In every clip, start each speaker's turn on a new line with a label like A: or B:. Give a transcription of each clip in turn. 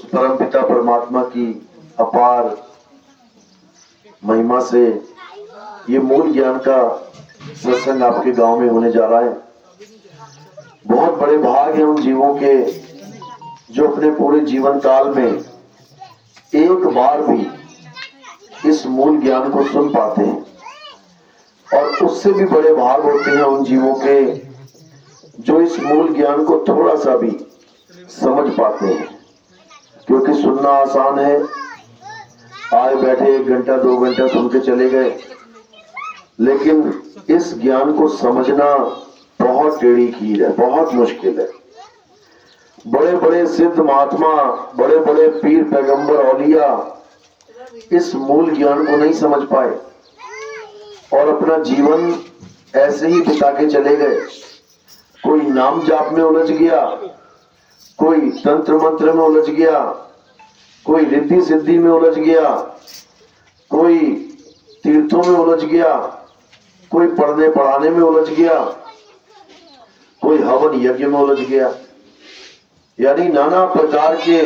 A: परमपिता परमात्मा की अपार महिमा से ये मूल ज्ञान का सत्संग आपके गांव में होने जा रहा है। बहुत बड़े भाग हैं उन जीवों के जो अपने पूरे जीवन काल में एक बार भी इस मूल ज्ञान को सुन पाते हैं, और उससे भी बड़े भाग होते हैं उन जीवों के जो इस मूल ज्ञान को थोड़ा सा भी समझ पाते हैं। क्योंकि सुनना आसान है, आए बैठे 1 घंटा 2 घंटा सुन के चले गए, लेकिन इस ज्ञान को समझना बहुत टेढ़ी खीर है, बहुत मुश्किल है। बड़े बड़े सिद्ध महात्मा, बड़े बड़े पीर पैगंबर औलिया इस मूल ज्ञान को नहीं समझ पाए और अपना जीवन ऐसे ही बिता के चले गए। कोई नाम जाप में उलझ गया, कोई तंत्र मंत्र में उलझ गया, कोई रिद्धि सिद्धि में उलझ गया, कोई तीर्थों में उलझ गया, कोई पढ़ने पढ़ाने में उलझ गया, कोई हवन यज्ञ में उलझ गया। यानी नाना प्रकार के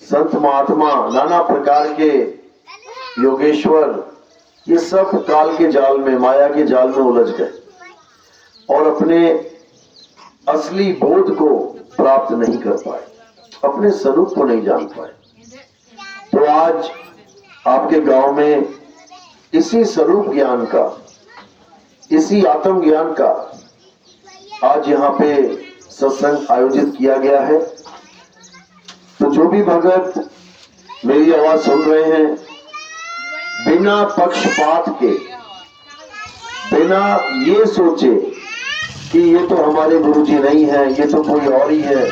A: संत महात्मा, नाना प्रकार के योगेश्वर, ये सब काल के जाल में, माया के जाल में उलझ गए और अपने असली बोध को प्राप्त नहीं कर पाए, अपने स्वरूप को नहीं जान पाए। तो आज आपके गांव में इसी स्वरूप ज्ञान का, इसी आत्म ज्ञान का आज यहाँ पे सत्संग आयोजित किया गया है। तो जो भी भगत मेरी आवाज सुन रहे हैं, बिना पक्षपात के, बिना ये सोचे कि ये तो हमारे गुरुजी नहीं है, ये तो कोई और ही है,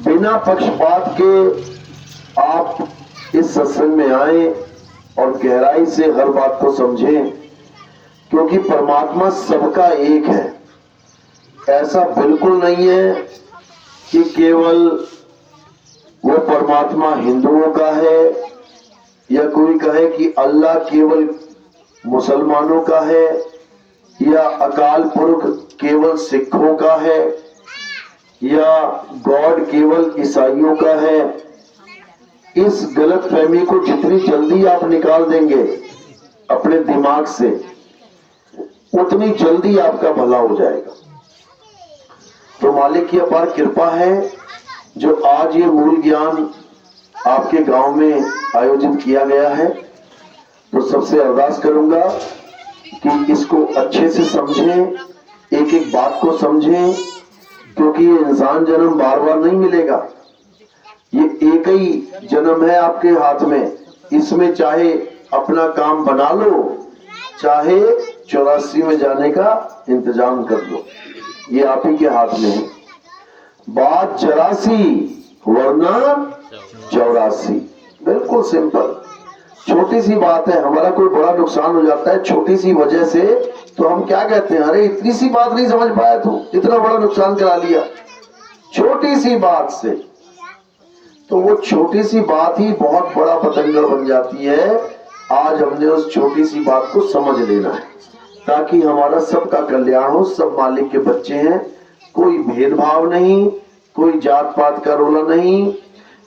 A: बिना पक्षपात के आप इस सत्संग में आए और गहराई से हर बात को समझें। क्योंकि परमात्मा सबका एक है। ऐसा बिल्कुल नहीं है कि केवल वो परमात्मा हिंदुओं का है, या कोई कहे कि अल्लाह केवल मुसलमानों का है, या अकाल पुरख केवल सिखों का है, या गॉड केवल ईसाइयों का है। इस गलत फहमी को जितनी जल्दी आप निकाल देंगे अपने दिमाग से, उतनी जल्दी आपका भला हो जाएगा। तो मालिक की अपार कृपा है जो आज ये मूल ज्ञान आपके गांव में आयोजित किया गया है। तो सबसे अरदास करूंगा कि इसको अच्छे से समझें, एक एक बात को समझें, क्योंकि ये इंसान जन्म बार बार नहीं मिलेगा। ये एक ही जन्म है आपके हाथ में। इसमें चाहे अपना काम बना लो, चाहे 84 में जाने का इंतजाम कर लो, ये आप ही के हाथ में है। बात 84 वरना 84, बिल्कुल सिंपल, छोटी सी बात है। हमारा कोई बड़ा नुकसान हो जाता है छोटी सी वजह से, तो हम क्या कहते हैं, अरे इतनी सी बात नहीं समझ पाया तू, इतना बड़ा नुकसान करा लिया छोटी सी बात से। तो वो छोटी सी बात ही बहुत बड़ा बतंगड़ बन जाती है। आज हमने उस छोटी सी बात को समझ लेना है ताकि हमारा सबका कल्याण हो। सब मालिक के बच्चे हैं, कोई भेदभाव नहीं, कोई जात पात का रोला नहीं,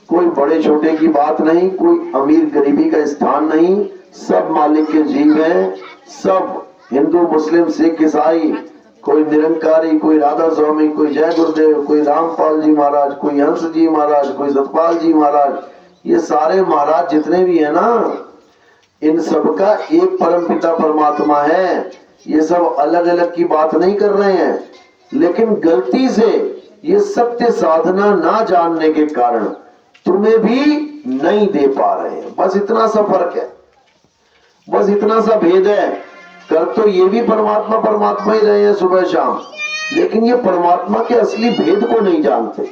A: कोई बड़े छोटे की बात नहीं, कोई अमीर गरीबी का स्थान नहीं। सब मालिक के जीव हैं, सब हिंदू मुस्लिम सिख ईसाई, कोई निरंकारी, कोई राधा स्वामी, कोई जय गुरुदेव, कोई रामपाल जी महाराज, कोई हंस जी महाराज, कोई सतपाल जी महाराज, ये सारे महाराज जितने भी है ना, इन सबका एक परम पिता परमात्मा है। ये सब अलग अलग की बात नहीं कर रहे हैं, लेकिन गलती से ये सत्य साधना ना जानने के कारण तुम्हें भी नहीं दे पा रहे हैं। बस इतना सा फर्क है, बस इतना सा भेद है। कर तो ये भी परमात्मा परमात्मा ही रहे हैं सुबह शाम, लेकिन ये परमात्मा के असली भेद को नहीं जानते,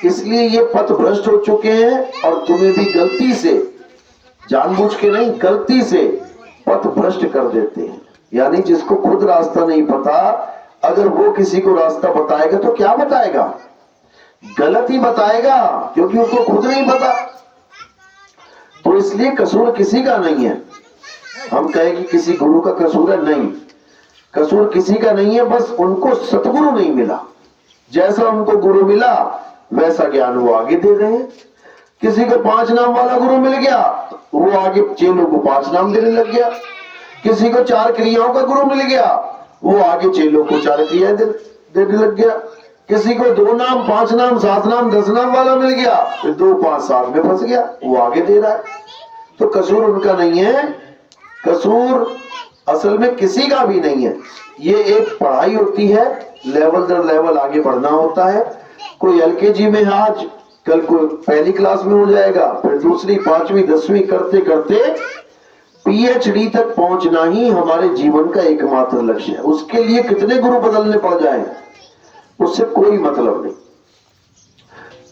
A: इसलिए ये पथ भ्रष्ट हो चुके हैं और तुम्हें भी गलती से, जानबूझ के नहीं, गलती से पथ भ्रष्ट कर देते हैं। यानी जिसको खुद रास्ता नहीं पता, अगर वो किसी को रास्ता बताएगा तो क्या बताएगा, गलत ही बताएगा, क्योंकि उसको खुद नहीं पता। तो इसलिए कसूर किसी का नहीं है। हम कहें कि किसी गुरु का कसूर है, नहीं, कसूर किसी का नहीं है, बस उनको सतगुरु नहीं मिला। जैसा उनको गुरु मिला वैसा ज्ञान वो आगे दे रहे हैं। किसी को 5 नाम वाला गुरु मिल गया, वो आगे चेलों को 5 नाम देने लग गया। किसी को 4 क्रियाओं का गुरु मिल गया, वो आगे चेलों को 4 क्रियाएं देने लग गया। किसी को 2 नाम, 5 नाम, 7 नाम, 10 नाम वाला मिल गया, फिर 2, 5, 7 में फंस गया, वो आगे दे रहा है। तो कसूर उनका नहीं है, कसूर असल में किसी का भी नहीं है। ये एक पढ़ाई होती है, लेवल दर लेवल आगे बढ़ना होता है। कोई एलकेजी में है आज, कल को पहली क्लास में हो जाएगा, फिर दूसरी, 5वीं, 10वीं करते करते पीएचडी तक पहुंचना ही हमारे जीवन का एकमात्र लक्ष्य है। उसके लिए कितने गुरु बदलने पड़ जाए उससे कोई मतलब नहीं।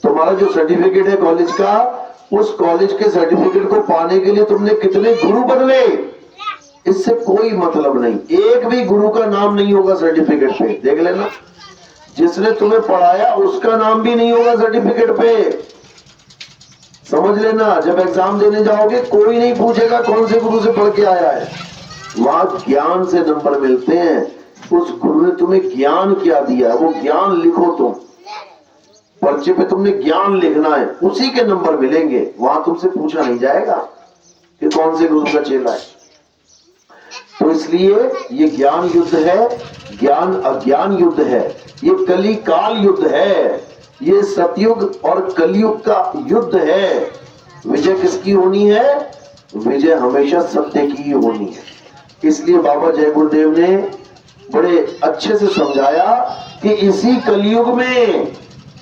A: तुम्हारा जो सर्टिफिकेट है कॉलेज का, उस कॉलेज के सर्टिफिकेट को पाने के लिए तुमने कितने गुरु बदले, इससे कोई मतलब नहीं। एक भी गुरु का नाम नहीं होगा सर्टिफिकेट पे, देख लेना। जिसने तुम्हें पढ़ाया उसका नाम भी नहीं होगा सर्टिफिकेट पे, समझ लेना। जब एग्जाम देने जाओगे कोई नहीं पूछेगा कौन से गुरु से पढ़ के आया है, वहां ज्ञान से नंबर मिलते हैं। उस गुरु ने तुम्हें ज्ञान क्या दिया है, वो ज्ञान लिखो। तुम पर्चे पे तुमने ज्ञान लिखना है, उसी के नंबर मिलेंगे। वहां तुमसे पूछा नहीं जाएगा कि कौन से गुरु का चेला है। तो इसलिए ये ज्ञान युद्ध है, ज्ञान अज्ञान युद्ध है, ये कली काल युद्ध है, ये सतयुग और कलयुग का युद्ध है। विजय किसकी होनी है? विजय हमेशा सत्य की ही होनी है। इसलिए बाबा जय गुरुदेव ने बड़े अच्छे से समझाया कि इसी कलयुग में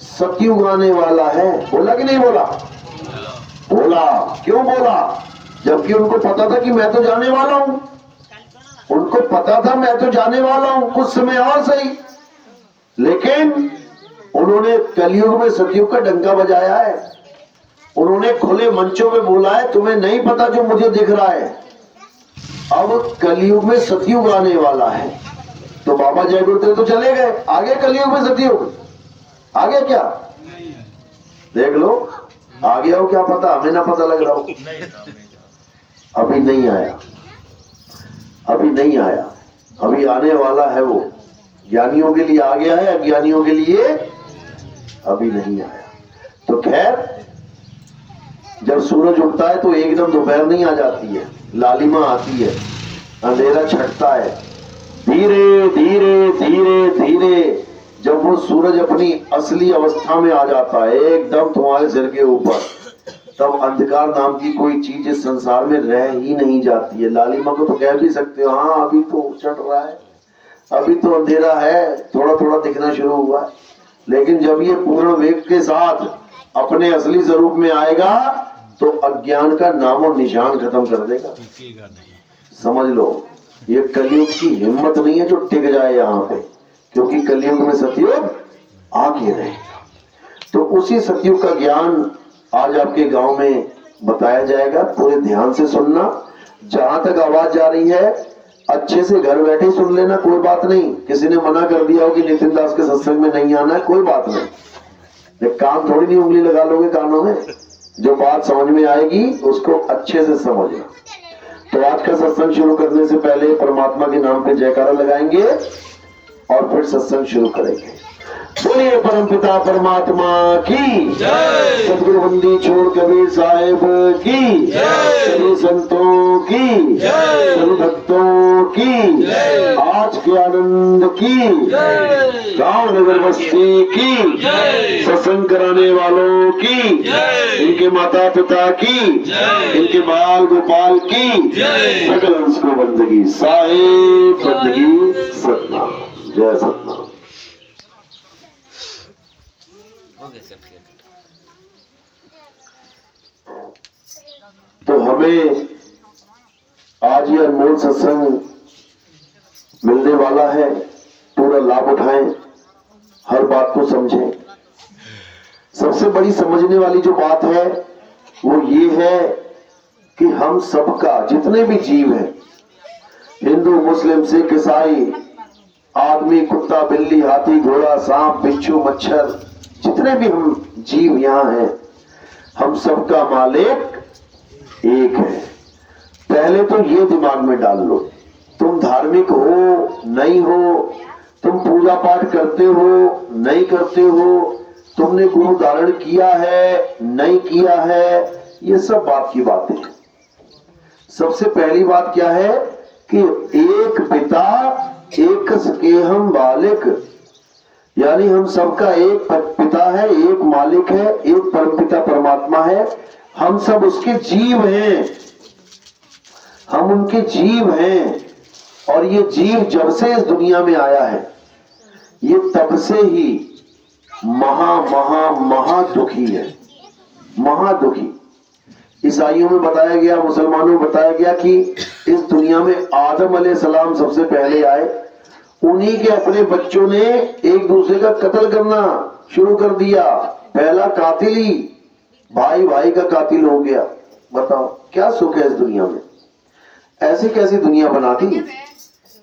A: सतयुग आने वाला है। बोला कि नहीं बोला? बोला। क्यों बोला? जबकि उनको पता था कि मैं तो जाने वाला हूं, उनको पता था मैं तो जाने वाला हूं, कुछ समय और सही। लेकिन उन्होंने कलयुग में सतयुग का डंका बजाया है। उन्होंने खुले मंचों में बोला है तुम्हें नहीं पता जो मुझे दिख रहा है, अब कलयुग में सतयुग आने वाला है। तो बाबा जय गुरुदेव तो चले गए, आगे कलयुग में सतयुग आगे क्या देख लो, आगे हो क्या पता, हमें ना पता लग रहा हो। अभी नहीं आया, अभी नहीं आया, अभी आने वाला है। वो ज्ञानियों के लिए आ गया है, अज्ञानियों के लिए अभी नहीं आया। तो खैर, जब सूरज उगता है तो एकदम दोपहर नहीं आ जाती है, लालिमा आती है, अंधेरा छटता है। धीरे धीरे धीरे धीरे जब वो सूरज अपनी असली अवस्था में आ जाता है, एकदम तुम्हारे सिर के ऊपर, तब अंधकार नाम की कोई चीज इस संसार में रह ही नहीं जाती है। लालिमा को तो कह भी सकते हो, हाँ अभी तो चढ़ रहा है, अभी तो अंधेरा है, थोड़ा थोड़ा दिखना शुरू हुआ है। लेकिन जब ये पूर्ण वेग के साथ अपने असली स्वरूप में आएगा तो अज्ञान का नाम और निशान खत्म कर देगा। समझ लो, ये कलयुग की हिम्मत नहीं है जो टिक जाए यहाँ पे, क्योंकि कलयुग में सतयुग आगे रहेगा। तो उसी सतयुग का ज्ञान आज आपके गांव में बताया जाएगा। पूरे ध्यान से सुनना, जहां तक आवाज जा रही है अच्छे से घर बैठे सुन लेना, कोई बात नहीं। किसी ने मना कर दिया हो कि नितिन दास के सत्संग में नहीं आना है, कोई बात नहीं। कान थोड़ी नहीं उंगली लगा लोगे कानों में, जो बात समझ में आएगी उसको अच्छे से समझना। तो आज का सत्संग शुरू करने से पहले परमात्मा के नाम पे जयकारा लगाएंगे और फिर सत्संग शुरू करेंगे। बोलिए परमपिता परमात्मा की जय, सतगुरु बंदी छोड़ कबीर साहिब की जय, सभी संतों की जय, सभी भक्तों की जय, आज के आनंद की जय, गांव नगर बस्ती की जय, सत्संग कराने वालों की जय, इनके माता पिता की जय, इनके बाल गोपाल की जय, सकल अंश को बंदगी साहिब बंदगी सतनाम। जय सतनाम। तो हमें आज ये अनमोल सत्संग मिलने वाला है, पूरा लाभ उठाएं, हर बात को समझें। सबसे बड़ी समझने वाली जो बात है वो ये है कि हम सबका, जितने भी जीव हैं, हिंदू मुस्लिम सिख ईसाई, आदमी कुत्ता बिल्ली हाथी घोड़ा सांप बिच्छू मच्छर, जितने भी हम जीव यहाँ हैं, हम सबका मालिक एक है। पहले तो ये दिमाग में डाल लो, तुम धार्मिक हो नहीं हो, तुम पूजा पाठ करते हो नहीं करते हो, तुमने गुरु धारण किया है नहीं किया है, ये सब बात की बातें हैं। सबसे पहली बात क्या है कि एक पिता एक सकेहम बालिक, यानी हम सबका एक पिता है, एक मालिक है, एक परमपिता परमात्मा है। हम सब उसके जीव हैं, हम उनके जीव हैं। और ये जीव जब से इस दुनिया में आया है, ये तब से ही महा महा महा दुखी है, महादुखी। ईसाइयों में बताया गया, मुसलमानों में बताया गया कि इस दुनिया में आदम अलैहिस्सलाम सबसे पहले आए, उन्हीं के अपने बच्चों ने एक दूसरे का कत्ल करना शुरू कर दिया। पहला कातिल ही भाई भाई का कातिल हो गया। बताओ क्या सुख है इस दुनिया में? ऐसी कैसी दुनिया बना दी,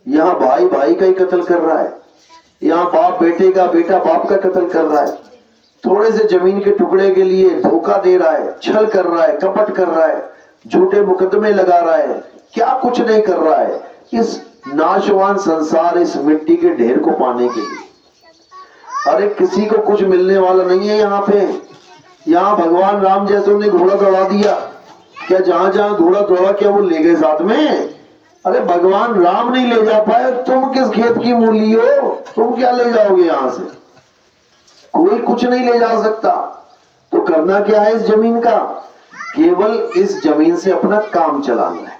A: यहाँ भाई भाई का ही कत्ल कर रहा है, यहाँ बाप बेटे का, बेटा बाप का कत्ल कर रहा है, थोड़े से जमीन के टुकड़े के लिए धोखा दे रहा है, छल कर रहा है, कपट कर रहा है, झूठे मुकदमे लगा रहा है, क्या कुछ नहीं कर रहा है इस नाशवान संसार, इस मिट्टी के ढेर को पाने के लिए। अरे किसी को कुछ मिलने वाला नहीं है यहाँ पे। यहाँ भगवान राम जैसे ने घोड़ा दौड़ा दिया, क्या जहां जहां घोड़ा दौड़ा क्या वो ले गए साथ में? अरे भगवान राम नहीं ले जा पाए, तुम किस खेत की मूली हो? तुम क्या ले जाओगे यहाँ से? कोई कुछ नहीं ले जा सकता। तो करना क्या है इस जमीन का? केवल इस जमीन से अपना काम चलाना है।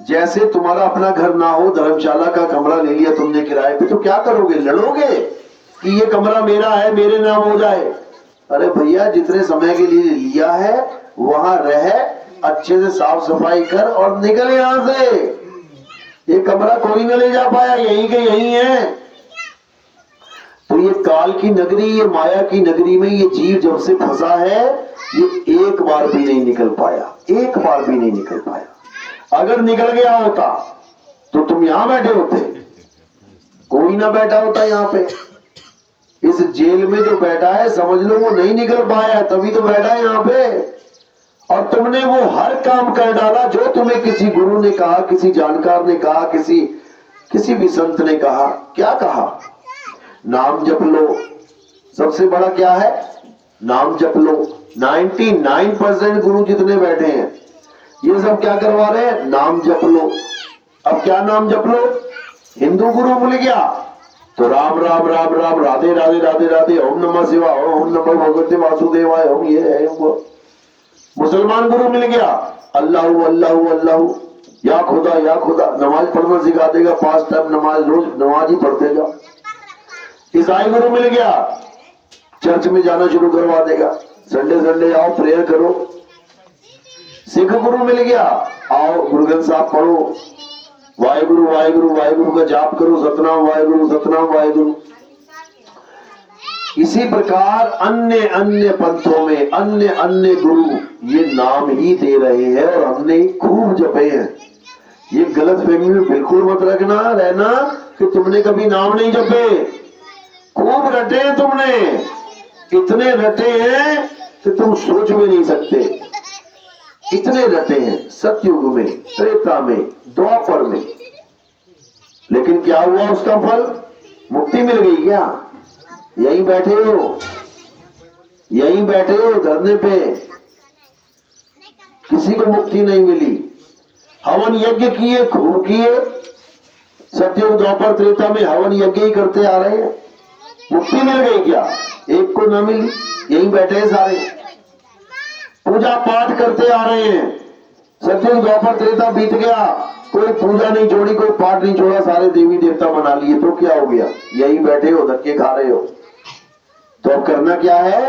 A: जैसे तुम्हारा अपना घर ना हो, धर्मशाला का कमरा ले लिया तुमने किराए पे, तो क्या करोगे? लड़ोगे कि ये कमरा मेरा है, मेरे नाम हो जाए। अरे भैया, जितने समय के लिए लिया है वहां रह, अच्छे से साफ सफाई कर और निकल यहां से। ये कमरा कोई न ले जा पाया, यहीं के यहीं है। तो ये काल की नगरी, ये माया की नगरी में ये जीव जब से फंसा है, ये एक बार भी नहीं निकल पाया, एक बार भी नहीं निकल पाया। अगर निकल गया होता तो तुम यहां बैठे होते, कोई ना बैठा होता यहाँ पे। इस जेल में जो बैठा है समझ लो वो नहीं निकल पाया, तभी तो बैठा है यहाँ पे। और तुमने वो हर काम कर डाला जो तुम्हें किसी गुरु ने कहा, किसी जानकार ने कहा, किसी भी संत ने कहा। क्या कहा? नाम जप लो। सबसे बड़ा क्या है? नाम जप लो। 99% गुरु जितने बैठे हैं ये सब क्या करवा रहे हैं? नाम जप लो। अब क्या नाम जप लो? हिंदू गुरु मिल गया तो राम राम राम राम, राधे राधे राधे राधे, ओम नमः शिवाय, ओम नमः भगवते वासुदेवाय, ओम ये है वो। मुसलमान गुरु मिल गया, अल्लाह अल्लाह अल्लाह, या खुदा या खुदा, नमाज पढ़ना सिखा देगा, 5 टाइम नमाज, रोज नमाज ही पढ़ते जाओ। ईसाई गुरु मिल गया, चर्च में जाना शुरू करवा देगा, संडे संडे आओ प्रेयर करो। सिख गुरु मिल गया, आओ गुरु ग्रंथ साहब पढ़ो, वाहेगुरु वाहेगुरु वाहेगुरु का जाप करो, सतनाम वाहेगुरु सतनाम वाहेगुरु। इसी प्रकार अन्य अन्य पंथों में अन्य अन्य गुरु ये नाम ही दे रहे हैं और हमने खूब जपे हैं। ये गलत फहमी में बिल्कुल मत रहना कि तुमने कभी नाम नहीं जपे। खूब रटे हैं तुमने, इतने रटे हैं कि तुम सोच भी नहीं सकते। इतने रटे हैं सतयुग में, त्रेता में, द्वापर में। लेकिन क्या हुआ उसका फल? मुक्ति मिल गई क्या? यहीं बैठे हो, यहीं बैठे हो धरने पे, किसी को मुक्ति नहीं मिली। हवन यज्ञ किए, खूब किए, सतयुग द्वापर त्रेता में हवन यज्ञ ही करते आ रहे हैं। मुक्ति मिल गई क्या? एक को न मिली, यहीं बैठे हैं सारे, पूजा पाठ करते आ रहे हैं। सतयुग द्वापर त्रेता बीत गया, कोई पूजा नहीं छोड़ी, कोई पाठ नहीं छोड़ा, सारे देवी देवता मना लिए, तो क्या हो गया? यहीं बैठे हो, धक्के खा रहे हो। तो अब करना क्या है?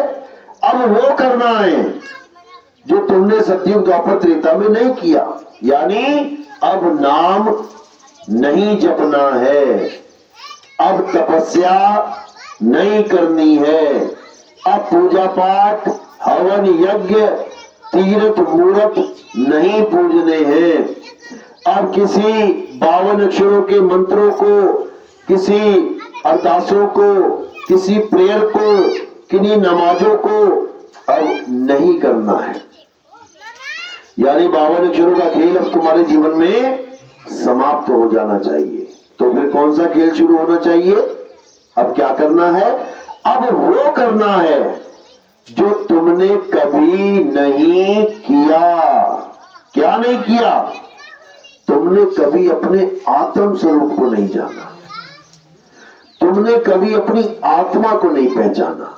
A: अब वो करना है जो तुमने सतयुग द्वापर त्रेता में नहीं किया, यानी अब नाम नहीं जपना है, अब तपस्या नहीं करनी है, अब पूजा पाठ हवन यज्ञ तीर्थ मूर्त नहीं पूजने हैं, अब किसी 52 अक्षरों के मंत्रों को, किसी अरदासों को, किसी प्रेयर को, किन्हीं नमाजों को अब नहीं करना है। यानी 52 अक्षरों का खेल अब तुम्हारे जीवन में समाप्त हो जाना चाहिए। तो फिर कौन सा खेल शुरू होना चाहिए? अब क्या करना है? अब वो करना है जो तुमने कभी नहीं किया। क्या नहीं किया? तुमने कभी अपने आत्म स्वरूप को नहीं जाना, तुमने कभी अपनी आत्मा को नहीं पहचाना,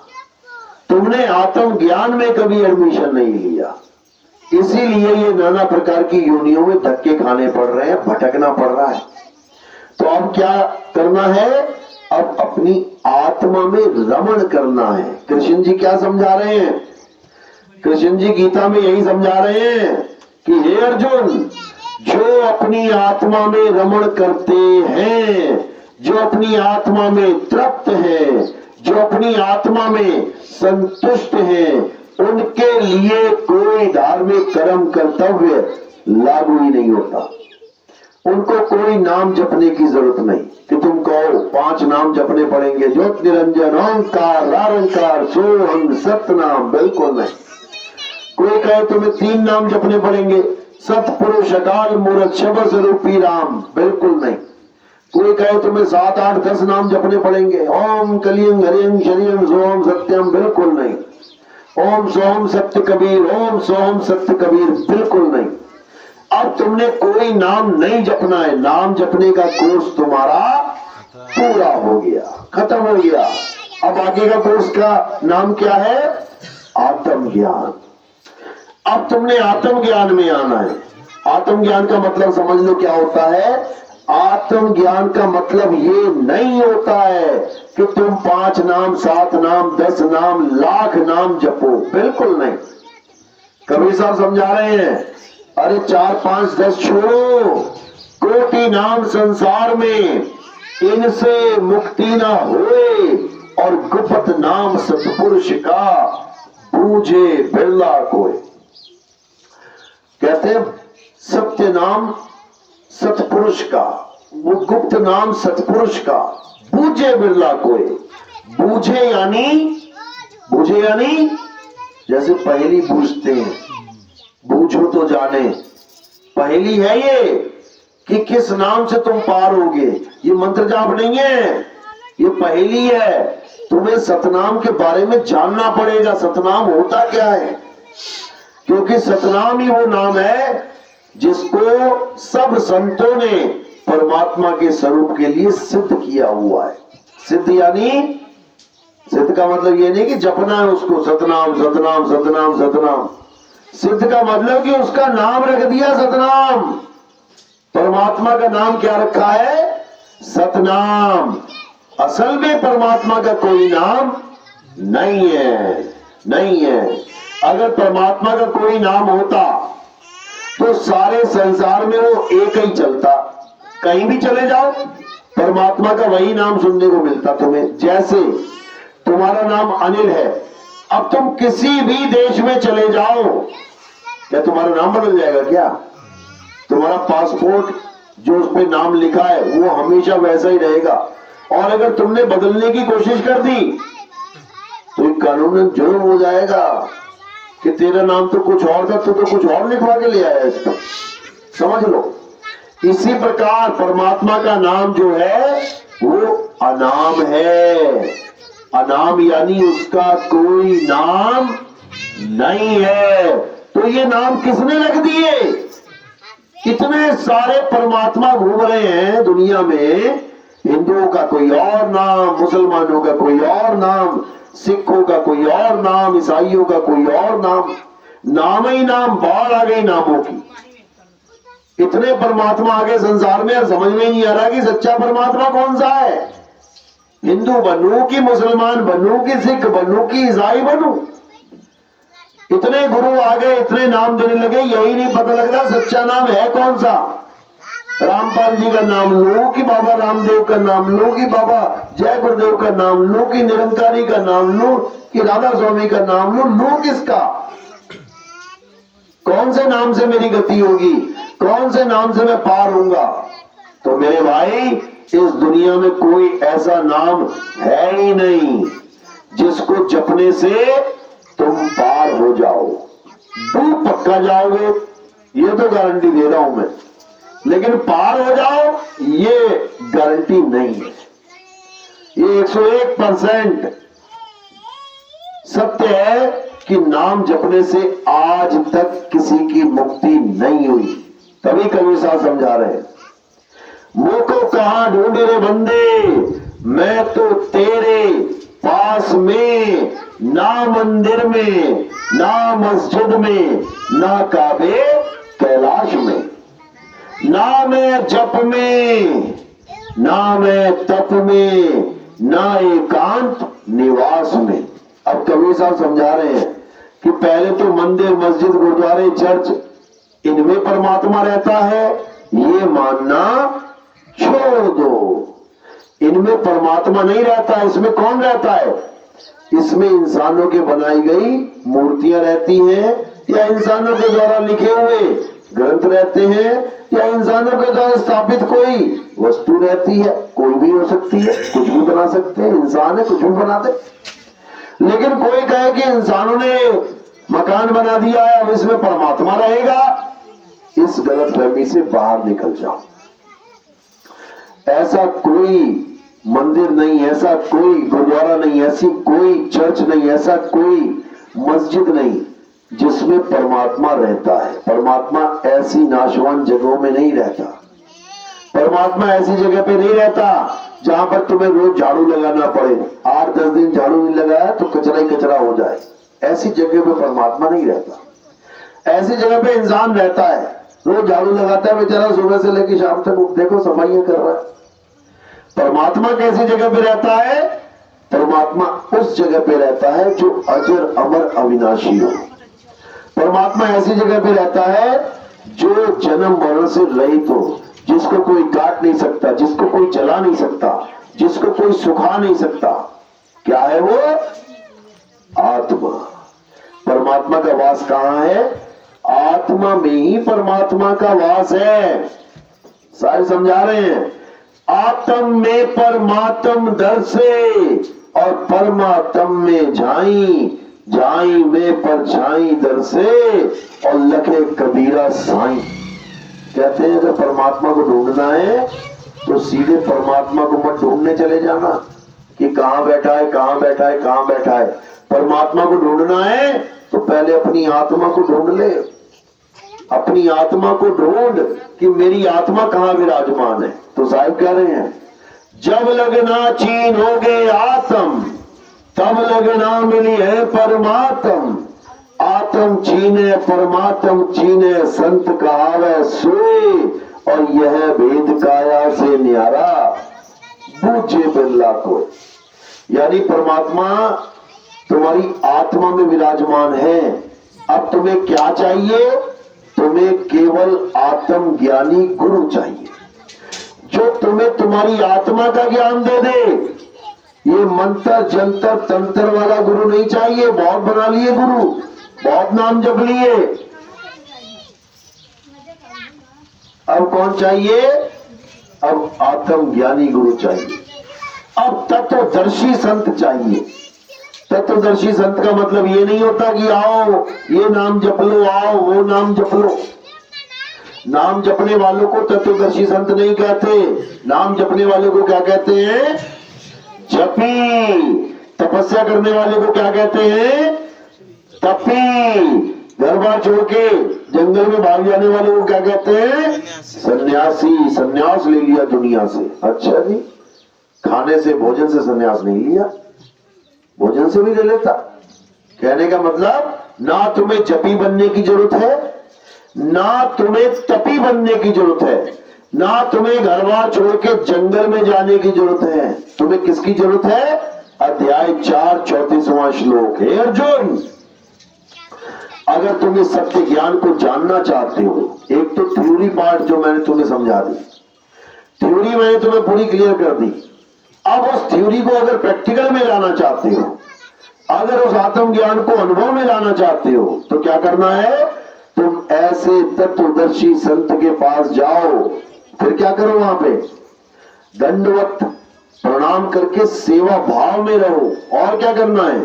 A: तुमने आत्म ज्ञान में कभी एडमिशन नहीं लिया। इसीलिए ये नाना प्रकार की योनियों में धक्के खाने पड़ रहे हैं, भटकना पड़ रहा है। तो अब क्या करना है? अब अपनी आत्मा में रमण करना है। कृष्ण जी क्या समझा रहे हैं? कृष्ण जी गीता में यही समझा रहे हैं कि हे अर्जुन, जो अपनी आत्मा में रमण करते हैं, जो अपनी आत्मा में तृप्त है, जो अपनी आत्मा में संतुष्ट है, उनके लिए कोई धार्मिक कर्म कर्तव्य लागू ही नहीं होता। उनको कोई नाम जपने की जरूरत नहीं कि तुम कहो 5 नाम जपने पड़ेंगे, ज्योत निरंजन ओंकार निरंकार सोहम सतनाम, बिल्कुल नहीं। कोई कहे तुम्हें 3 नाम जपने पड़ेंगे, सतपुरुष अकाल मूर्त शब्द स्वरूपी राम, बिल्कुल नहीं। कोई कहे तुम्हें 7 8 10 नाम जपने पड़ेंगे, ओम कलियं हरियं शरियं सोहम सत्यम, बिल्कुल नहीं। ओम सोहम सत्य कबीर, ओम सोहम सत्य कबीर, बिल्कुल नहीं। अब तुमने कोई नाम नहीं जपना है। नाम जपने का कोर्स तुम्हारा पूरा हो गया, खत्म हो गया। अब आगे का कोर्स का नाम क्या है? आत्मज्ञान। अब तुमने आत्मज्ञान में आना है। आत्मज्ञान का मतलब समझ लो क्या होता है। आत्मज्ञान का मतलब ये नहीं होता है कि तुम 5 नाम 7 नाम 10 नाम लाख नाम जपो, बिल्कुल नहीं। कबीर साहब समझा रहे हैं, अरे 4 5 10 छोड़ो, कोटि नाम संसार में, इनसे मुक्ति ना होए, और गुप्त नाम सतपुरुष का बूझे बिरला कोई। कहते हैं सत्य नाम सतपुरुष का, वो गुप्त नाम सतपुरुष का, बूझे बिरला कोई। बूझे यानी जैसे पहेली बूझते हैं, बूझो तो जाने। पहेली है ये कि किस नाम से तुम पार होगे। ये मंत्र जाप नहीं है, ये पहेली है। तुम्हें सतनाम के बारे में जानना पड़ेगा। सतनाम होता क्या है? क्योंकि सतनाम ही वो नाम है जिसको सब संतों ने परमात्मा के स्वरूप के लिए सिद्ध किया हुआ है। सिद्ध यानी, सिद्ध का मतलब ये नहीं कि जपना है उसको, सतनाम सतनाम सतनाम सतनाम। सिद्ध का मतलब कि उसका नाम रख दिया सतनाम। परमात्मा का नाम क्या रखा है? सतनाम। असल में परमात्मा का कोई नाम नहीं है, नहीं है। अगर परमात्मा का कोई नाम होता तो सारे संसार में वो एक ही चलता। कहीं भी चले जाओ परमात्मा का वही नाम सुनने को मिलता तुम्हें। जैसे तुम्हारा नाम अनिल है, अब तुम किसी भी देश में चले जाओ, क्या तुम्हारा नाम बदल जाएगा? क्या तुम्हारा पासपोर्ट जो उस पे नाम लिखा है वो हमेशा वैसा ही रहेगा। और अगर तुमने बदलने की कोशिश कर दी तो एक कानूनन जुर्म हो जाएगा कि तेरा नाम तो कुछ और था, तो कुछ और लिखवा के ले आया इसको। समझ लो। इसी प्रकार परमात्मा का नाम जो है वो अनाम है। अनाम यानी उसका कोई नाम नहीं है। तो ये नाम किसने रख दिए? इतने सारे परमात्मा घूम रहे हैं दुनिया में। हिंदुओं का कोई और नाम, मुसलमानों का कोई और नाम, सिखों का कोई और नाम, ईसाइयों का कोई और नाम। नाम ही नाम, बाढ़ आ गई नामों की। इतने परमात्मा आ गए संसार में और समझ में नहीं आ रहा कि सच्चा परमात्मा कौन सा है। हिंदू बनूं कि मुसलमान बनूं कि सिख बनूं कि ईसाई बनूं। इतने गुरु आ गए, इतने नाम देने लगे, यही नहीं पता लग रहा सच्चा नाम है कौन सा। रामपाल जी का नाम लो कि बाबा रामदेव का नाम लो कि बाबा जय गुरुदेव का नाम लो कि निरंकारी का नाम लो कि राधा स्वामी का नाम लो किसका? कौन से नाम से मेरी गति होगी? कौन से नाम से मैं पार होऊंगा? तो मेरे भाई, इस दुनिया में कोई ऐसा नाम है ही नहीं जिसको जपने से तुम पार हो जाओ। डूब पक्का जाओगे, ये तो गारंटी दे रहा हूं मैं, लेकिन पार हो जाओ ये गारंटी नहीं है। ये 101% सत्य है कि नाम जपने से आज तक किसी की मुक्ति नहीं हुई। तभी कबीर साहब समझा रहे हैं, मुंह को कहां ढूंढे रे बंदे, मैं तो तेरे पास में, ना मंदिर में, ना मस्जिद में, ना काबे कैलाश में, ना मैं जप में, ना मैं तप में, ना एकांत निवास में। अब कबीर साहब समझा रहे हैं कि पहले तो मंदिर, मस्जिद, गुरुद्वारे, चर्च, इनमें परमात्मा रहता है, ये मानना छोड़ दो। इनमें परमात्मा नहीं रहता है। इसमें कौन रहता है? इसमें इंसानों के बनाई गई मूर्तियां रहती हैं, या इंसानों के द्वारा लिखे हुए ग्रंथ रहते हैं, या इंसानों के द्वारा स्थापित कोई वस्तु रहती है। कोई भी हो सकती है, कुछ भी बना सकते हैं, इंसान है, कुछ भी बना दे। लेकिन कोई कहे कि इंसानों ने मकान बना दिया है, अब इसमें परमात्मा रहेगा, इस गलतफहमी से बाहर निकल जाओ। ऐसा कोई मंदिर नहीं, ऐसा कोई गुरुद्वारा नहीं, ऐसी कोई चर्च नहीं, ऐसा कोई मस्जिद नहीं जिसमें परमात्मा रहता है। परमात्मा ऐसी नाशवान जगहों में नहीं रहता। परमात्मा ऐसी जगह पे नहीं रहता जहां पर तुम्हें रोज झाड़ू लगाना पड़े। 8-10 दिन झाड़ू नहीं लगाया तो कचरा ही कचरा हो जाए, ऐसी जगह पे परमात्मा नहीं रहता। ऐसी जगह पे इंसान रहता है, रोज झाड़ू लगाता है बेचारा, सुबह से लेकर शाम तक देखो सफाइयां कर रहा है। परमात्मा कैसी जगह पे रहता है? परमात्मा उस जगह पे रहता है जो अजर अमर अविनाशी हो। परमात्मा ऐसी जगह पे रहता है जो जन्म मरण से रहित हो, जिसको कोई काट नहीं सकता, जिसको कोई जला नहीं सकता, जिसको कोई सुखा नहीं सकता। क्या है वो? आत्मा। परमात्मा का वास कहां है? आत्मा में ही परमात्मा का वास है। सारे समझा रहे हैं, आत्म में परमात्म दर्शे और परमात्म में झाई, झाई में परछाई दर्शे और लखे कबीरा साई। कहते हैं अगर परमात्मा को ढूंढना है तो सीधे परमात्मा को मत ढूंढने चले जाना कि कहां बैठा है, कहां बैठा है, कहां बैठा है। परमात्मा को ढूंढना है तो पहले अपनी आत्मा को ढूंढ ले। अपनी आत्मा को ढूंढ कि मेरी आत्मा कहां विराजमान है। तो साहिब कह रहे हैं, जब लगना चीन हो गए आत्म, तब लगना मिली है परमात्म। आत्म चीने परमात्म चीने, संत कहावे सोए, और यह भेद काया से न्यारा, बूझे बिरला को। यानी परमात्मा तुम्हारी आत्मा में विराजमान है। अब तुम्हें क्या चाहिए? तुम्हें केवल आत्म ज्ञानी गुरु चाहिए जो तुम्हें तुम्हारी आत्मा का ज्ञान दे दे। ये मंत्र जंतर तंत्र वाला गुरु नहीं चाहिए। बहुत बना लिए गुरु, बहुत नाम जप लिए। अब कौन चाहिए? अब आत्म ज्ञानी गुरु चाहिए। अब तत्वदर्शी संत चाहिए। तत्वदर्शी संत का मतलब ये नहीं होता कि आओ ये नाम जप लो, आओ वो नाम जप लो। नाम जपने वालों को तत्वदर्शी संत नहीं कहते। नाम जपने वाले को क्या कहते हैं? जपी। तपस्या करने वाले को क्या कहते हैं? तपी। घर बार छोड़ के जंगल में भाग जाने वाले को क्या कहते हैं? सन्यासी। सन्यास ले लिया दुनिया से। अच्छा जी, खाने से, भोजन से सन्यास नहीं लिया, भोजन से भी ले लेता। कहने का मतलब ना तुम्हें जपी बनने की जरूरत है, ना तुम्हें तपी बनने की जरूरत है, ना तुम्हें घर बार छोड़ के जंगल में जाने की जरूरत है। तुम्हें किसकी जरूरत है? अध्याय 4 34वां श्लोक है। अर्जुन, अगर तुम इस सत्य ज्ञान को जानना चाहते हो, एक तो थ्योरी पार्ट जो मैंने तुम्हें समझा दी, थ्योरी मैंने तुम्हें पूरी क्लियर कर दी। अब उस थ्योरी को अगर प्रैक्टिकल में लाना चाहते हो, अगर उस आत्म ज्ञान को अनुभव में लाना चाहते हो, तो क्या करना है? तुम ऐसे तत्वदर्शी संत के पास जाओ। फिर क्या करो? वहां पे दंडवत प्रणाम करके सेवा भाव में रहो। और क्या करना है?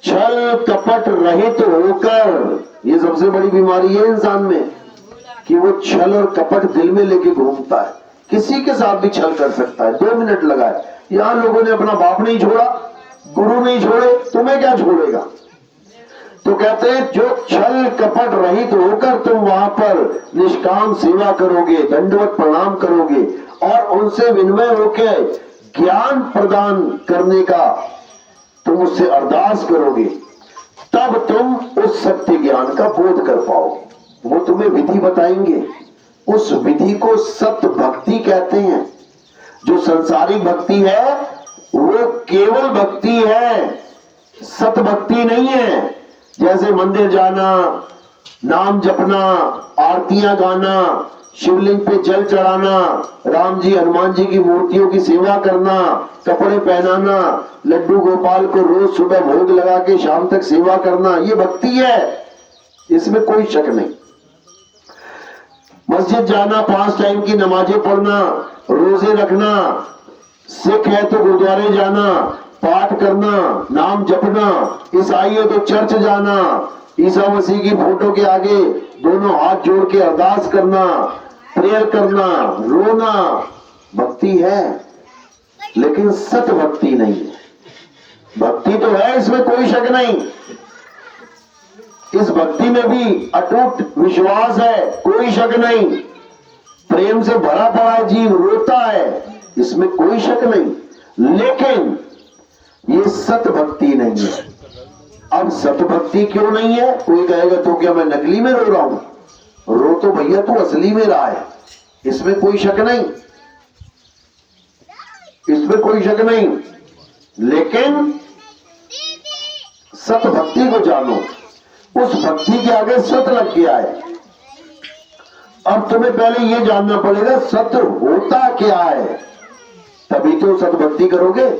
A: छल कपट रहित होकर। ये सबसे बड़ी बीमारी है इंसान में कि वो छल और कपट दिल में लेके घूमता है। किसी के साथ भी छल कर सकता है, 2 मिनट लगाए। यहां लोगों ने अपना बाप नहीं छोड़ा, गुरु नहीं छोड़े तुम्हें क्या छोड़ेगा। तो कहते हैं जो छल कपट रहित होकर तुम वहां पर निष्काम सेवा करोगे, दंडवत प्रणाम करोगे और उनसे विनिमय होकर ज्ञान प्रदान करने का तुम उससे अरदास करोगे, तब तुम उस सत्य ज्ञान का बोध कर पाओगे। वो तुम्हें विधि बताएंगे, उस विधि को सत्य भक्ति कहते हैं। जो संसारिक भक्ति है वो केवल भक्ति है, सत भक्ति नहीं है। जैसे मंदिर जाना, नाम जपना, आरतियां गाना, शिवलिंग पे जल चढ़ाना, राम जी हनुमान जी की मूर्तियों की सेवा करना, कपड़े पहनाना, लड्डू गोपाल को रोज सुबह भोग लगा के शाम तक सेवा करना, ये भक्ति है, इसमें कोई शक नहीं। मस्जिद जाना, 5 टाइम की नमाजें पढ़ना, रोजे रखना, सिख है तो गुरुद्वारे जाना, पाठ करना, नाम जपना, ईसाई है तो चर्च जाना, ईसा मसीह की फोटो के आगे दोनों हाथ जोड़ के अरदास करना, प्रेयर करना, रोना, भक्ति है, लेकिन सत भक्ति नहीं है। भक्ति तो है, इसमें कोई शक नहीं। इस भक्ति में भी अटूट विश्वास है, कोई शक नहीं। प्रेम से भरा पड़ा जीव रोता है, इसमें कोई शक नहीं, लेकिन ये सत भक्ति नहीं है। अब सत भक्ति क्यों नहीं है? कोई कहेगा तो क्या मैं नकली में रो रहा हूं? रो तो भैया तू असली में रहा है, इसमें कोई शक नहीं, इसमें कोई शक नहीं। लेकिन सत भक्ति को जानो, उस भक्ति के आगे सत लग गया है। अब तुम्हें पहले यह जानना पड़ेगा सत्य होता क्या है, तभी तो सत भक्ति करोगे।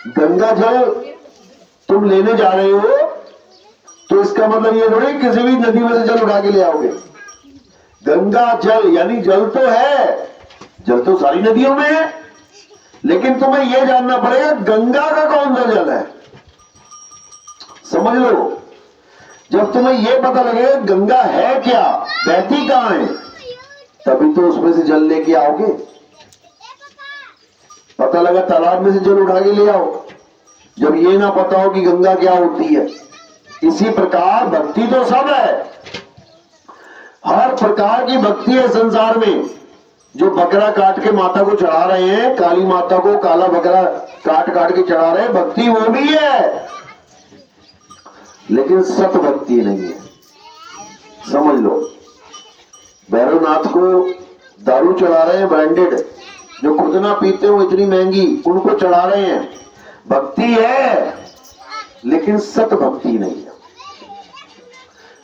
A: गंगा जल तुम लेने जा रहे हो तो इसका मतलब ये थोड़ी किसी भी नदी में से जल उठा के ले आओगे। गंगा जल यानी जल तो है, जल तो सारी नदियों में है, लेकिन तुम्हें यह जानना पड़ेगा गंगा का कौन सा जल है। समझ लो, जब तुम्हें यह पता लगेगा गंगा है क्या, बहती कहां है, तभी तो उसमें से जल लेके आओगे। पता लगा तालाब में से जल उठा के ले आओ, जब ये ना पता हो कि गंगा क्या होती है। इसी प्रकार भक्ति तो सब है, हर प्रकार की भक्ति है संसार में। जो बकरा काट के माता को चढ़ा रहे हैं, काली माता को काला बकरा काट काट के चढ़ा रहे हैं, भक्ति वो भी है, लेकिन सत भक्ति नहीं है। समझ लो, भैरवनाथ को दारू चढ़ा रहे हैं ब्रांडेड, जो खुद ना पीते हो इतनी महंगी, उनको चढ़ा रहे हैं, भक्ति है, लेकिन सत भक्ति नहीं है।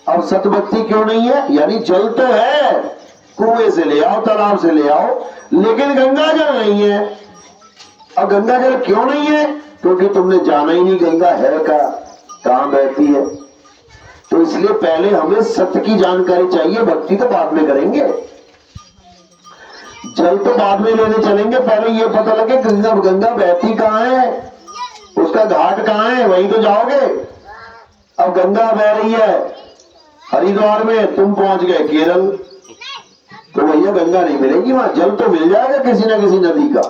A: अब सत भक्ति क्यों नहीं है? यानी जल तो है, कुएं से ले आओ, तालाब से ले आओ, लेकिन गंगा जल नहीं है। अब गंगा जल क्यों नहीं है? क्योंकि तुमने जाना ही नहीं गंगा है का, कहां बहती है। तो इसलिए पहले हमें सत्य की जानकारी चाहिए, भक्ति तो बाद में करेंगे, जल तो बाद में लेने चलेंगे। पहले ये पता लगे गंगा गंगा बहती कहां है, उसका घाट कहां है, वहीं तो जाओगे। अब गंगा बह रही है हरिद्वार में, तुम पहुंच गए केरल, तो भैया गंगा नहीं मिलेगी वहां, जल तो मिल जाएगा किसी ना किसी नदी का।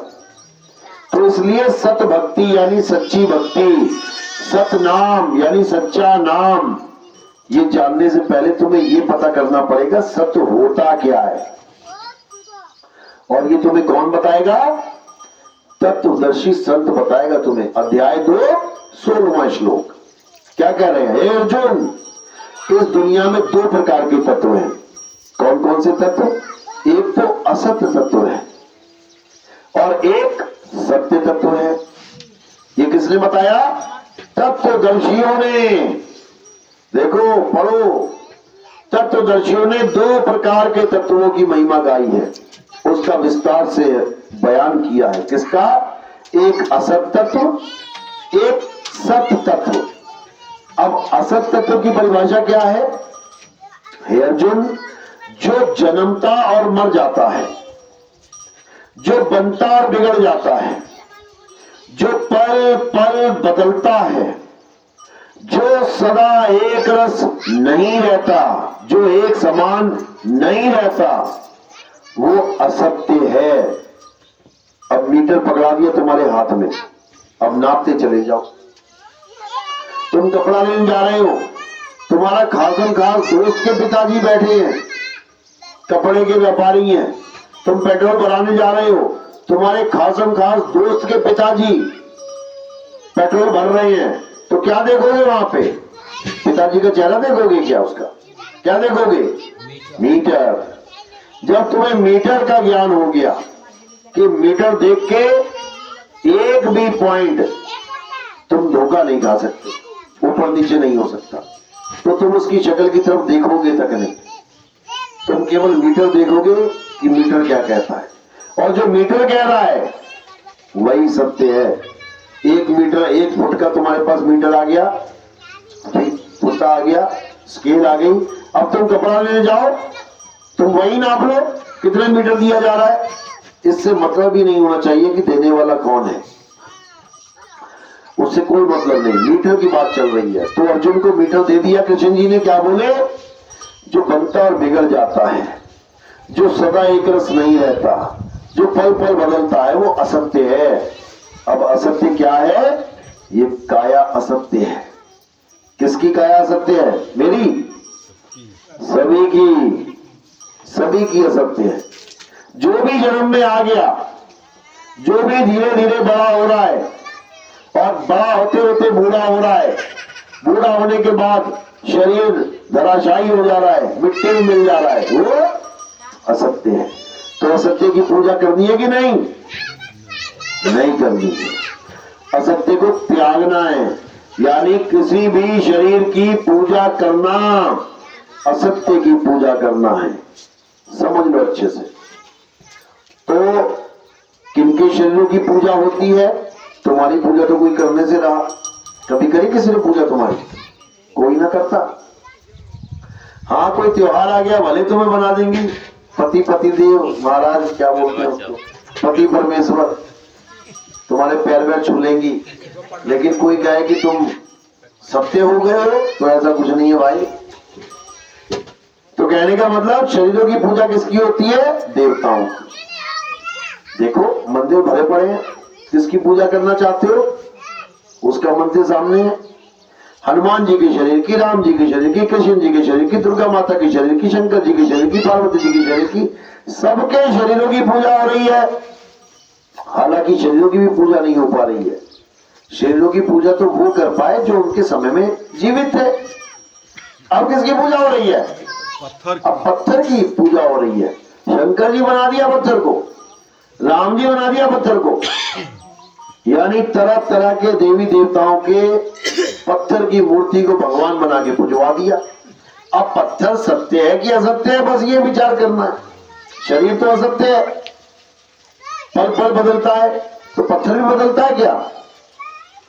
A: तो इसलिए सत भक्ति यानी सच्ची भक्ति, सत नाम यानी सच्चा नाम, ये जानने से पहले तुम्हें ये पता करना पड़ेगा सत्य होता क्या है। और ये तुम्हें कौन बताएगा? तत्वदर्शी संत बताएगा तुम्हें। अध्याय 2 16वां श्लोक क्या कह रहे हैं? हे अर्जुन, इस दुनिया में 2 प्रकार के तत्व हैं। कौन कौन से तत्व? एक तो असत्य तत्व है और एक सत्य तत्व है। ये किसने बताया? तत्वदर्शियों ने। देखो, पढ़ो, तत्वदर्शियों ने 2 प्रकार के तत्वों की महिमा गाई है, उसका विस्तार से बयान किया है। किसका? एक असत तत्व, एक सत्य तत्व। अब असत तत्व की परिभाषा क्या है? हे अर्जुन, जो जन्मता और मर जाता है, जो बनता और बिगड़ जाता है, जो पल पल बदलता है, जो सदा एक रस नहीं रहता, जो एक समान नहीं रहता, वो असत्य है। अब मीटर पकड़ा दिया तुम्हारे हाथ में, अब नापते चले जाओ। तुम कपड़ा लेने जा रहे हो, तुम्हारा खासम खास दोस्त के पिताजी बैठे हैं, कपड़े के व्यापारी हैं। तुम पेट्रोल भराने जा रहे हो, तुम्हारे खासम खास दोस्त के पिताजी पेट्रोल भर रहे हैं, तो क्या देखोगे वहां पे? पिताजी का चेहरा देखोगे क्या? उसका क्या देखोगे? मीटर। जब तुम्हें मीटर का ज्ञान हो गया कि मीटर देख के एक भी पॉइंट तुम धोखा नहीं खा सकते, ऊपर नीचे नहीं हो सकता, तो तुम उसकी शक्ल की तरफ देखोगे तक नहीं, तुम केवल मीटर देखोगे कि मीटर क्या कहता है, और जो मीटर कह रहा है वही सत्य है। 1 मीटर 1 फुट का तुम्हारे पास मीटर आ गया, फुटा आ गया, स्केल आ गई। अब तुम कपड़ा लेने जाओ, तुम वही नाप लो कितने मीटर दिया जा रहा है। इससे मतलब ही नहीं होना चाहिए कि देने वाला कौन है, उससे कोई मतलब नहीं, मीटर की बात चल रही है। तो अर्जुन को मीटर दे दिया। कृष्ण जी ने क्या बोले? जो बनता और बिगड़ जाता है, जो सदा एक रस नहीं रहता, जो पल पल बदलता है, वो असत्य है। अब असत्य क्या है? ये काया असत्य है। किसकी काया असत्य है? मेरी? सभी की, सभी की असत्य है। जो भी जन्म में आ गया, जो भी धीरे धीरे बड़ा हो रहा है, और बड़ा होते होते बूढ़ा हो रहा है, बूढ़ा होने के बाद शरीर धराशायी हो जा रहा है, मिट्टी में मिल जा रहा है, वो असत्य है। तो असत्य की पूजा करनी है कि नहीं? नहीं करनी है। असत्य को त्यागना है, यानी किसी भी शरीर की पूजा करना असत्य की पूजा करना है। समझ लो अच्छे से। तो किनके शरीरों की पूजा होती है? तुम्हारी पूजा तो कोई करने से रहा, कभी करी किसी ने पूजा तुम्हारी? कोई ना करता। हाँ, कोई त्योहार आ गया, भले तुम्हें बना देंगी, पति देव महाराज क्या बोलते हैं उसको, पति परमेश्वर, तुम्हारे पैर में छू लेंगी। लेकिन कोई कहे कि तुम सत्य हो गए हो, तो ऐसा कुछ नहीं है भाई। तो कहने का मतलब शरीरों की पूजा किसकी होती है? देवताओं की। देखो मंदिर भरे पड़े हैं, किसकी पूजा करना चाहते हो? उसका मंदिर सामने है। हनुमान जी के शरीर की, राम जी के शरीर की, कृष्ण जी के शरीर की, दुर्गा माता के शरीर की, शंकर जी के शरीर की, पार्वती जी के शरीर की, सबके शरीरों की पूजा हो रही है। हालांकि शरीरों की भी पूजा नहीं हो पा रही है। शरीरों की पूजा तो वो कर पाए जो उनके समय में जीवित थे। अब किसकी पूजा हो रही है? अब पत्थर की पूजा हो रही है। शंकर जी बना दिया पत्थर को, राम जी बना दिया पत्थर को, यानी तरह तरह के देवी देवताओं के पत्थर की मूर्ति को भगवान बना के पुजवा दिया। अब पत्थर सत्य है कि असत्य है, बस ये विचार करना है। शरीर तो असत्य है, पल पल बदलता है, तो पत्थर भी बदलता है क्या?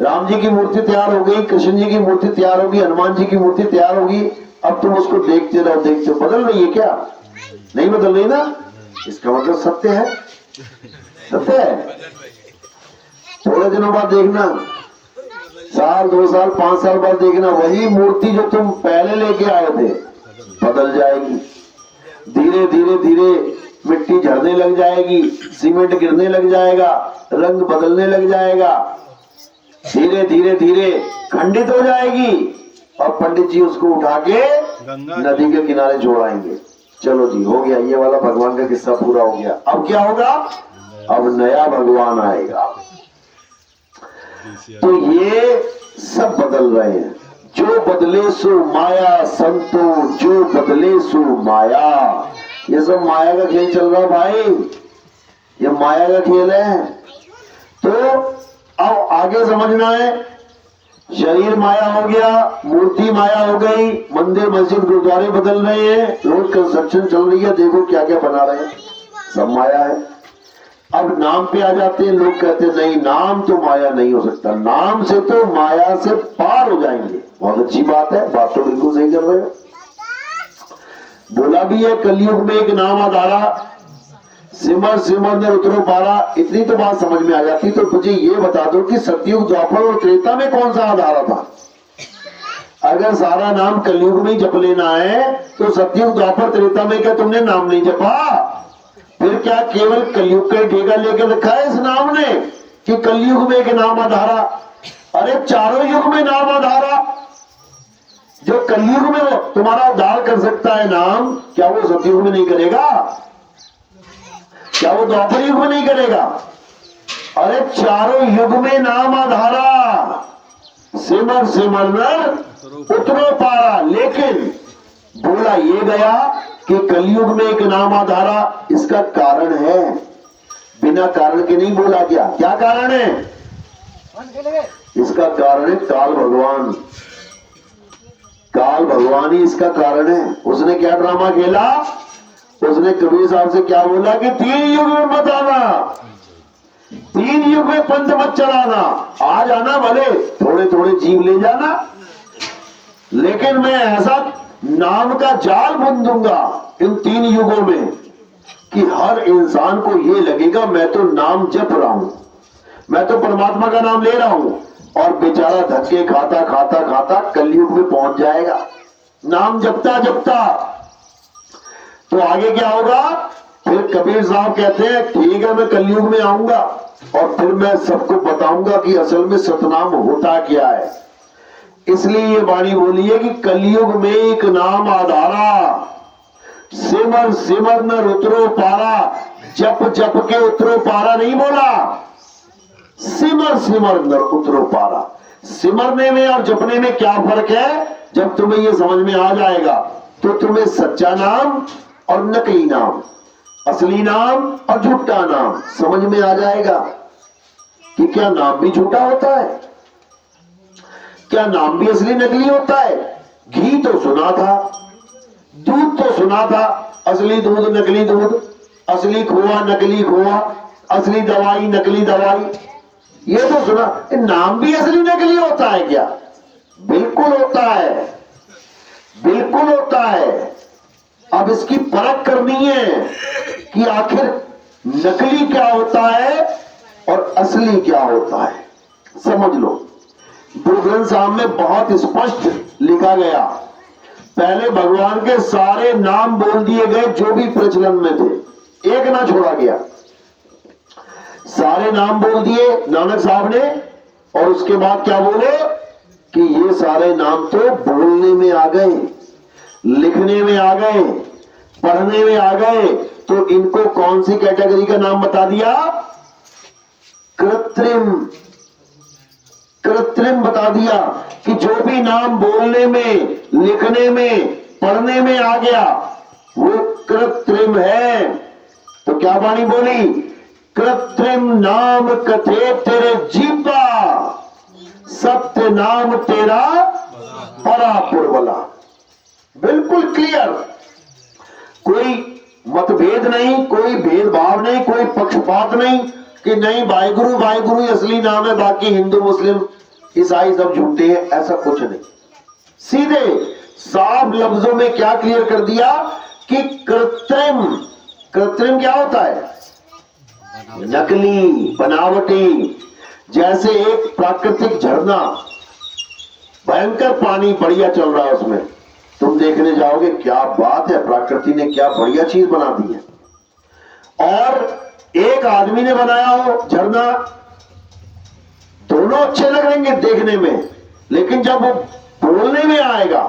A: राम जी की मूर्ति तैयार हो गई, कृष्ण जी की मूर्ति तैयार होगी, हनुमान जी की मूर्ति तैयार होगी, अब तुम उसको देखते रहो, देखते हो, बदल रही है क्या? नहीं बदल रही ना। इसका मतलब सत्य है, सत्य है। थोड़े दिनों बाद देखना, साल 2 साल 5 साल बाद देखना, वही मूर्ति जो तुम पहले लेके आए थे बदल जाएगी। धीरे धीरे धीरे मिट्टी झड़ने लग जाएगी, सीमेंट गिरने लग जाएगा, रंग बदलने लग जाएगा, धीरे धीरे धीरे खंडित हो जाएगी, और पंडित जी उसको उठा के नदी के किनारे जोड़ाएंगे। चलो जी, हो गया, ये वाला भगवान का किस्सा पूरा हो गया। अब क्या होगा? अब नया भगवान आएगा। तो ये सब बदल रहे हैं। जो बदले सो माया संतो, जो बदले सो माया। ये सब माया का खेल चल रहा है भाई, ये माया का खेल है। तो अब आगे समझना है, शरीर माया हो गया, मूर्ति माया हो गई, मंदिर मस्जिद गुरुद्वारे बदल रहे हैं, रोज कंस्ट्रक्शन चल रही है, देखो क्या क्या बना रहे हैं, सब माया है। अब नाम पे आ जाते हैं, लोग कहते हैं नहीं, नाम तो माया नहीं हो सकता, नाम से तो माया से पार हो जाएंगे। बहुत अच्छी बात है, बात तो बिल्कुल सही कर रहे हो। बोला भी है, कलयुग में एक नाम आधारा, सिमर सिमर ने उतरो पारा। इतनी तो बात समझ में आ जाती। तो मुझे ये बता दो कि सतयुग, द्वापर और त्रेता में कौन सा आधारा था? अगर सारा नाम कलयुग में जप लेना है, तो सतयुग द्वापर त्रेता में क्या तुमने नाम नहीं जपा? फिर क्या केवल कलयुग का ठेका लेकर रखा है इस नाम ने? कि कलयुग में एक नाम आधारा। अरे चारों युग में नाम आधारा। जो कलयुग में वो तुम्हारा उद्धार कर सकता है नाम, क्या वो सतयुग में नहीं करेगा? क्या वो द्वापर युग में नहीं करेगा? अरे चारों युग में नाम आधारा। सिमर सिमर नर उतरो पारा। लेकिन बोला ये गया कि कलयुग में एक नाम आधारा। इसका कारण है, बिना कारण के नहीं बोला गया। क्या कारण है? इसका कारण है काल भगवान। काल भगवान ही इसका कारण है। उसने क्या ड्रामा खेला? उसने कबीर साहब से क्या बोला कि 3 युग में मत आना, 3 युग में पंथ मत चलाना। आ जाना भले, थोड़े थोड़े जीव ले जाना, लेकिन मैं ऐसा नाम का जाल बुन दूंगा इन 3 युगों में कि हर इंसान को ये लगेगा मैं तो नाम जप रहा हूं, मैं तो परमात्मा का नाम ले रहा हूं। और बेचारा धक्के खाता खाता खाता कलयुग में पहुंच जाएगा नाम जपता जपता। तो आगे क्या होगा? फिर कबीर साहब कहते हैं ठीक है मैं कलयुग में आऊंगा और फिर मैं सबको बताऊंगा कि असल में सतनाम होता क्या है। इसलिए ये वाणी बोली है कि कलयुग में एक नाम आधारा। सिमर सिमर न उतरो पारा। जप जप के उतरो पारा नहीं बोला, सिमर सिमर न उतरो पारा। सिमरने में और जपने में क्या फर्क है? जब तुम्हें ये समझ में आ जाएगा तो तुम्हें सच्चा नाम और नकली नाम, असली नाम और झूठा नाम समझ में आ जाएगा कि क्या नाम भी झूठा होता है, क्या नाम भी असली नकली होता है। घी तो सुना था, दूध तो सुना था, असली दूध नकली दूध, असली खोआ नकली खोआ, असली दवाई नकली दवाई, ये तो सुना। नाम भी असली नकली होता है क्या? बिल्कुल होता है, बिल्कुल होता है। अब इसकी परख करनी है कि आखिर नकली क्या होता है और असली क्या होता है। समझ लो, गुरु ग्रंथ साहब में बहुत स्पष्ट लिखा गया। पहले भगवान के सारे नाम बोल दिए गए जो भी प्रचलन में थे, एक ना छोड़ा गया। सारे नाम बोल दिए नानक साहब ने, और उसके बाद क्या बोले कि ये सारे नाम तो बोलने में आ गए, लिखने में आ गए, पढ़ने में आ गए। तो इनको कौन सी कैटेगरी का नाम बता दिया? कृत्रिम। कृत्रिम बता दिया कि जो भी नाम बोलने में, लिखने में, पढ़ने में आ गया वो कृत्रिम है। तो क्या वाणी बोली? कृत्रिम नाम कथे तेरे जीवा, सत्य नाम तेरा परापुर वाला। बिल्कुल क्लियर, कोई मतभेद नहीं, कोई भेदभाव नहीं, कोई पक्षपात नहीं कि नहीं वाहिगुरु वाहिगुरु असली नाम है, बाकी हिंदू मुस्लिम ईसाई सब झूठे हैं, ऐसा कुछ नहीं। सीधे साफ लफ्जों में क्या क्लियर कर दिया कि कृत्रिम। कृत्रिम क्या होता है? नकली, बनावटी। जैसे एक प्राकृतिक झरना, भयंकर पानी बढ़िया चल रहा है, उसमें तुम देखने जाओगे क्या बात है, प्रकृति ने क्या बढ़िया चीज बना दी है। और एक आदमी ने बनाया हो झरना, दोनों अच्छे लगेंगे देखने में, लेकिन जब वो बोलने में आएगा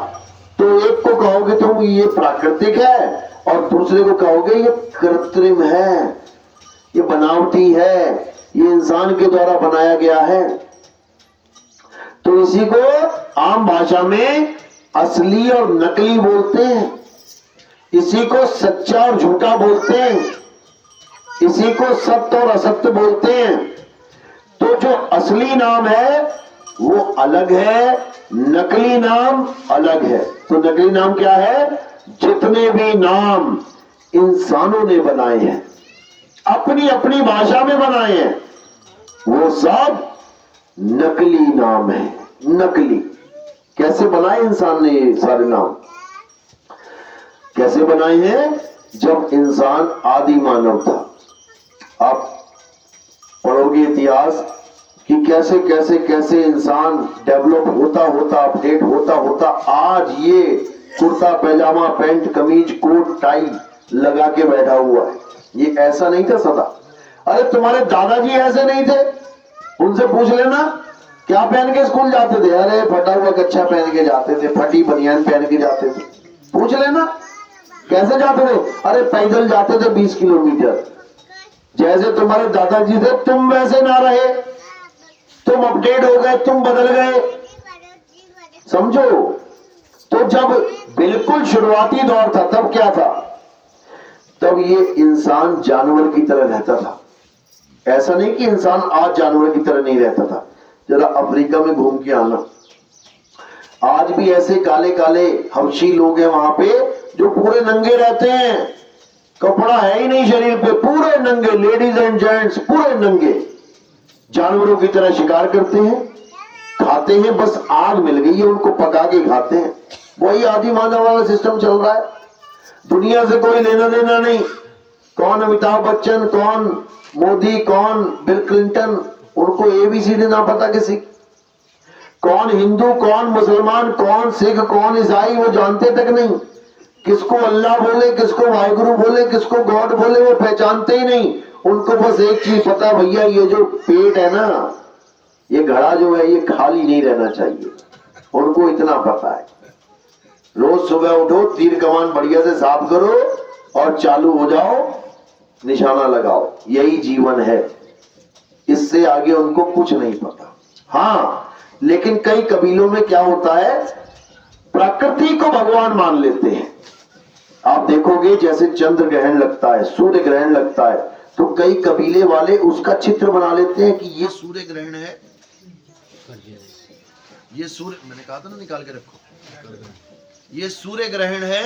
A: तो एक को कहोगे तुम ये प्राकृतिक है और दूसरे को कहोगे ये कृत्रिम है, ये बनावटी है, ये इंसान के द्वारा बनाया गया है। तो इसी को आम भाषा में असली और नकली बोलते हैं, इसी को सच्चा और झूठा बोलते हैं, इसी को सत्य और असत्य बोलते हैं। तो जो असली नाम है वो अलग है, नकली नाम अलग है। तो नकली नाम क्या है? जितने भी नाम इंसानों ने बनाए हैं, अपनी अपनी भाषा में बनाए हैं, वो सब नकली नाम है। नकली कैसे बनाए इंसान ने? ये सारे नाम कैसे बनाए हैं? जब इंसान आदि मानव था। आप पढ़ोगे इतिहास कि कैसे कैसे कैसे इंसान डेवलप होता होता, अपडेट होता होता आज ये कुर्ता पैजामा पैंट कमीज कोट टाई लगा के बैठा हुआ है। ये ऐसा नहीं था सदा। अरे तुम्हारे दादाजी ऐसे नहीं थे, उनसे पूछ लेना क्या पहन के स्कूल जाते थे। अरे फटा हुआ कच्छा पहन के जाते थे, फटी बनियान पहन के जाते थे। पूछ लेना कैसे जाते थे। अरे पैदल जाते थे 20 किलोमीटर। जैसे तुम्हारे दादाजी थे तुम वैसे ना रहे, तुम अपडेट हो गए, तुम बदल गए, समझो। तो जब बिल्कुल शुरुआती दौर था तब क्या था, तब ये इंसान जानवर की तरह रहता था। ऐसा नहीं कि इंसान आज जानवर की तरह नहीं रहता था। जरा अफ्रीका में घूम के आना, आज भी ऐसे काले काले हबशी लोग हैं वहां पे जो पूरे नंगे रहते हैं, कपड़ा है ही नहीं शरीर पे, पूरे नंगे, लेडीज एंड जेंट्स पूरे नंगे, जानवरों की तरह शिकार करते हैं, खाते हैं, बस आग मिल गई है उनको पका के खाते हैं। वही आदि मानव वाला सिस्टम चल रहा है। दुनिया से कोई लेना देना नहीं। कौन अमिताभ बच्चन, कौन मोदी, कौन बिल क्लिंटन, उनको एबीसीडी ना पता किसी। कौन हिंदू, कौन मुसलमान, कौन सिख, कौन ईसाई, वो जानते तक नहीं। किसको अल्लाह बोले, किसको वाहिगुरु बोले, किसको गॉड बोले, वो पहचानते ही नहीं। उनको बस एक चीज पता, भैया ये जो पेट है ना, ये घड़ा जो है ये खाली नहीं रहना चाहिए। उनको इतना पता है। रोज सुबह उठो, तीर कमान बढ़िया से साफ करो और चालू हो जाओ, निशाना लगाओ, यही जीवन है। इससे आगे उनको कुछ नहीं पता। हाँ, लेकिन कई कबीलों में क्या होता है, प्रकृति को भगवान मान लेते हैं। आप देखोगे जैसे चंद्र ग्रहण लगता है, सूर्य ग्रहण लगता है, तो कई कबीले वाले उसका चित्र बना लेते हैं कि ये सूर्य ग्रहण है, ये सूर्य, मैंने कहा था ना निकाल के रखो, ये सूर्य ग्रहण है,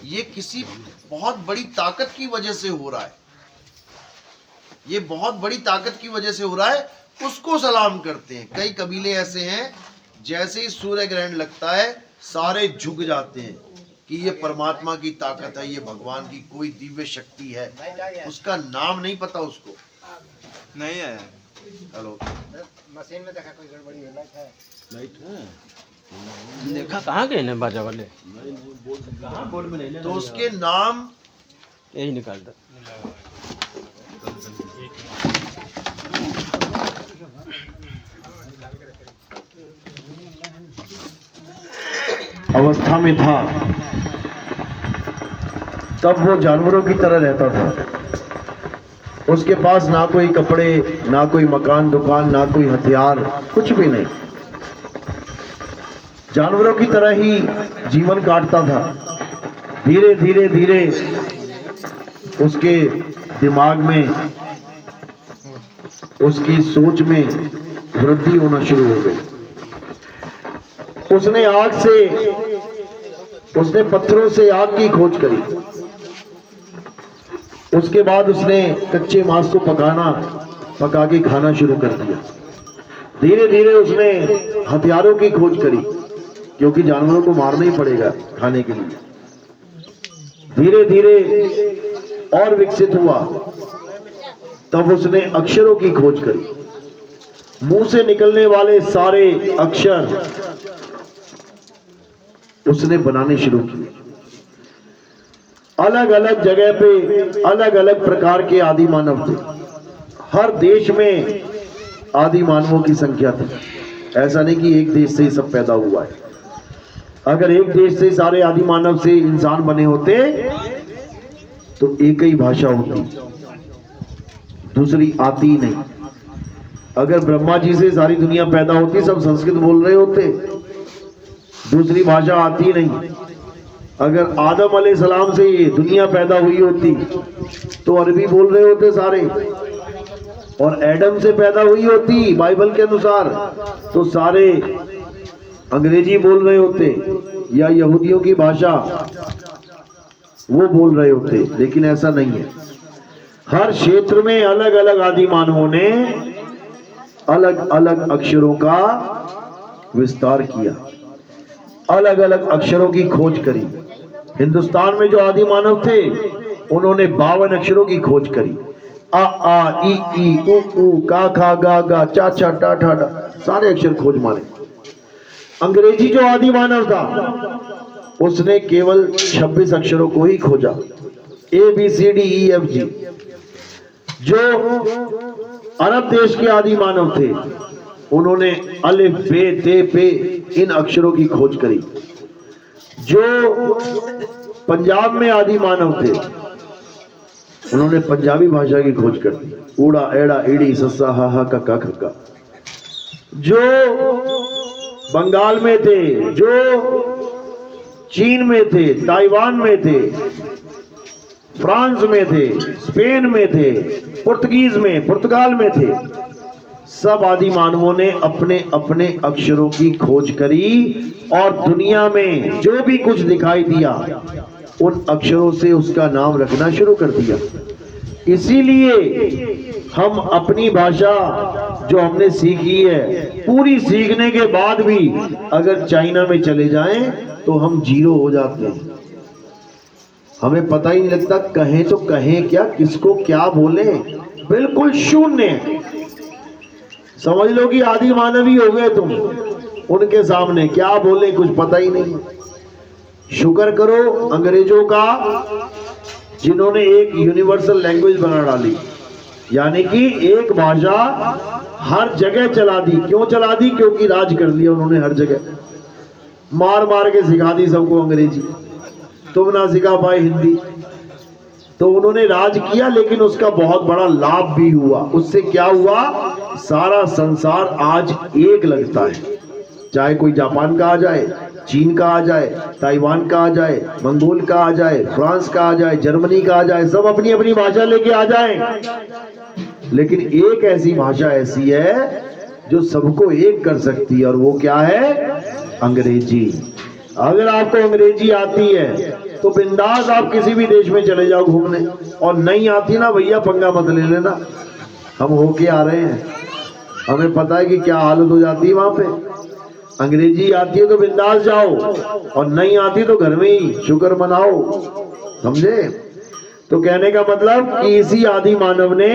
A: ये किसी बहुत बड़ी ताकत की वजह से हो रहा है, ये बहुत बड़ी ताकत की वजह से हो रहा है, उसको सलाम करते हैं। कई कबीले ऐसे हैं जैसे ही सूर्य ग्रहण लगता है सारे झुक जाते हैं कि ये परमात्मा की ताकत है, ये भगवान की कोई दिव्य शक्ति है। उसका नाम नहीं पता उसको, नहीं है। हेलो,
B: मशीन में देखा कोई गड़बड़ी है,
C: लाइट है, देखा कहाँ गए ना बाजा वाले, कहाँ बोर्ड में नहीं,
A: तो उसके नाम
C: यही निकाल दो।
A: अवस्था में था तब वो जानवरों की तरह रहता था। उसके पास ना कोई कपड़े, ना कोई मकान दुकान, ना कोई हथियार, कुछ भी नहीं। जानवरों की तरह ही जीवन काटता था। धीरे धीरे धीरे उसके दिमाग में, उसकी सोच में वृद्धि होना शुरू हो गई। उसने पत्थरों से आग की खोज करी। उसके बाद उसने कच्चे मांस को पका के खाना शुरू कर दिया। धीरे धीरे उसने हथियारों की खोज करी, क्योंकि जानवरों को मारना ही पड़ेगा खाने के लिए। धीरे धीरे और विकसित हुआ। तब उसने अक्षरों की खोज करी। मुंह से निकलने वाले सारे अक्षर उसने बनाने शुरू किए। अलग अलग जगह पे अलग अलग प्रकार के आदि मानव थे। हर देश में आदि मानवों की संख्या थी। ऐसा नहीं कि एक देश से ही सब पैदा हुआ है। अगर एक देश से सारे आदि मानव से इंसान बने होते तो एक ही भाषा होती, दूसरी आती ही नहीं। अगर ब्रह्मा जी से सारी दुनिया पैदा होती, सब संस्कृत बोल रहे होते, दूसरी भाषा आती नहीं। अगर आदम अलैहिस्सलाम से ये दुनिया पैदा हुई होती तो अरबी बोल रहे होते सारे, और एडम से पैदा हुई होती बाइबल के अनुसार तो सारे अंग्रेजी बोल रहे होते, या यहूदियों की भाषा वो बोल रहे होते। लेकिन ऐसा नहीं है। हर क्षेत्र में अलग अलग आदि मानवों ने अलग अलग अक्षरों का विस्तार किया, अलग अलग अक्षरों की खोज करी। हिंदुस्तान में जो आदि मानव थे उन्होंने 52 अक्षरों की खोज करी। आ आ ई ई उ उ का खा गा गा चा चा टा ठा डा, सारे अक्षर खोज मारे। अंग्रेजी जो आदि मानव था उसने केवल 26 अक्षरों को ही खोजा, ABCDEFG। जो अरब देश के आदि मानव थे, उन्होंने अलिफ बे ते पे इन अक्षरों की खोज करी। जो पंजाब में आदि मानव थे, उन्होंने पंजाबी भाषा की खोज कर दी, ऊड़ा एड़ा ईड़ी सस्सा हा हा कक्का खक्का। जो बंगाल में थे, जो चीन में थे, ताइवान में थे, फ्रांस में थे, स्पेन में थे, पुर्तगीज में, पुर्तगाल में थे, सब आदि मानवों ने अपने अपने अक्षरों की खोज करी और दुनिया में जो भी कुछ दिखाई दिया उन अक्षरों से उसका नाम रखना शुरू कर दिया। इसीलिए हम अपनी भाषा जो हमने सीखी है, पूरी सीखने के बाद भी अगर चाइना में चले जाएं तो हम जीरो हो जाते हैं। हमें पता ही नहीं लगता कहें तो कहें क्या, किसको क्या बोले, बिल्कुल शून्य। समझ लो कि आदि मानवी हो गए तुम, उनके सामने क्या बोले कुछ पता ही नहीं। शुक्र करो अंग्रेजों का, जिन्होंने एक यूनिवर्सल लैंग्वेज बना डाली, यानी कि एक भाषा हर जगह चला दी। क्यों चला दी? क्योंकि राज कर लिया उन्होंने हर जगह, मार मार के सिखा दी सबको अंग्रेजी। तुम ना सिखा पाए हिंदी, तो उन्होंने राज किया, लेकिन उसका बहुत बड़ा लाभ भी हुआ। उससे क्या हुआ? सारा संसार आज एक लगता है, चाहे कोई जापान का आ जाए, चीन का आ जाए, ताइवान का आ जाए, मंगोल का आ जाए, फ्रांस का आ जाए, जर्मनी का आ जाए, सब अपनी अपनी भाषा लेके आ जाए, लेकिन एक ऐसी भाषा ऐसी है जो सबको एक कर सकती है, और वो क्या है? अंग्रेजी। अगर आपको अंग्रेजी आती है तो बिंदास आप किसी भी देश में चले जाओ घूमने, और नहीं आती ना भैया पंगा मत ले लेना, हम होके आ रहे हैं, हमें पता है कि क्या हालत हो जाती है वहां पे। अंग्रेजी आती है तो बिंदास जाओ, और नहीं आती तो घर में ही शुक्र मनाओ, समझे? तो कहने का मतलब कि इसी आदि मानव ने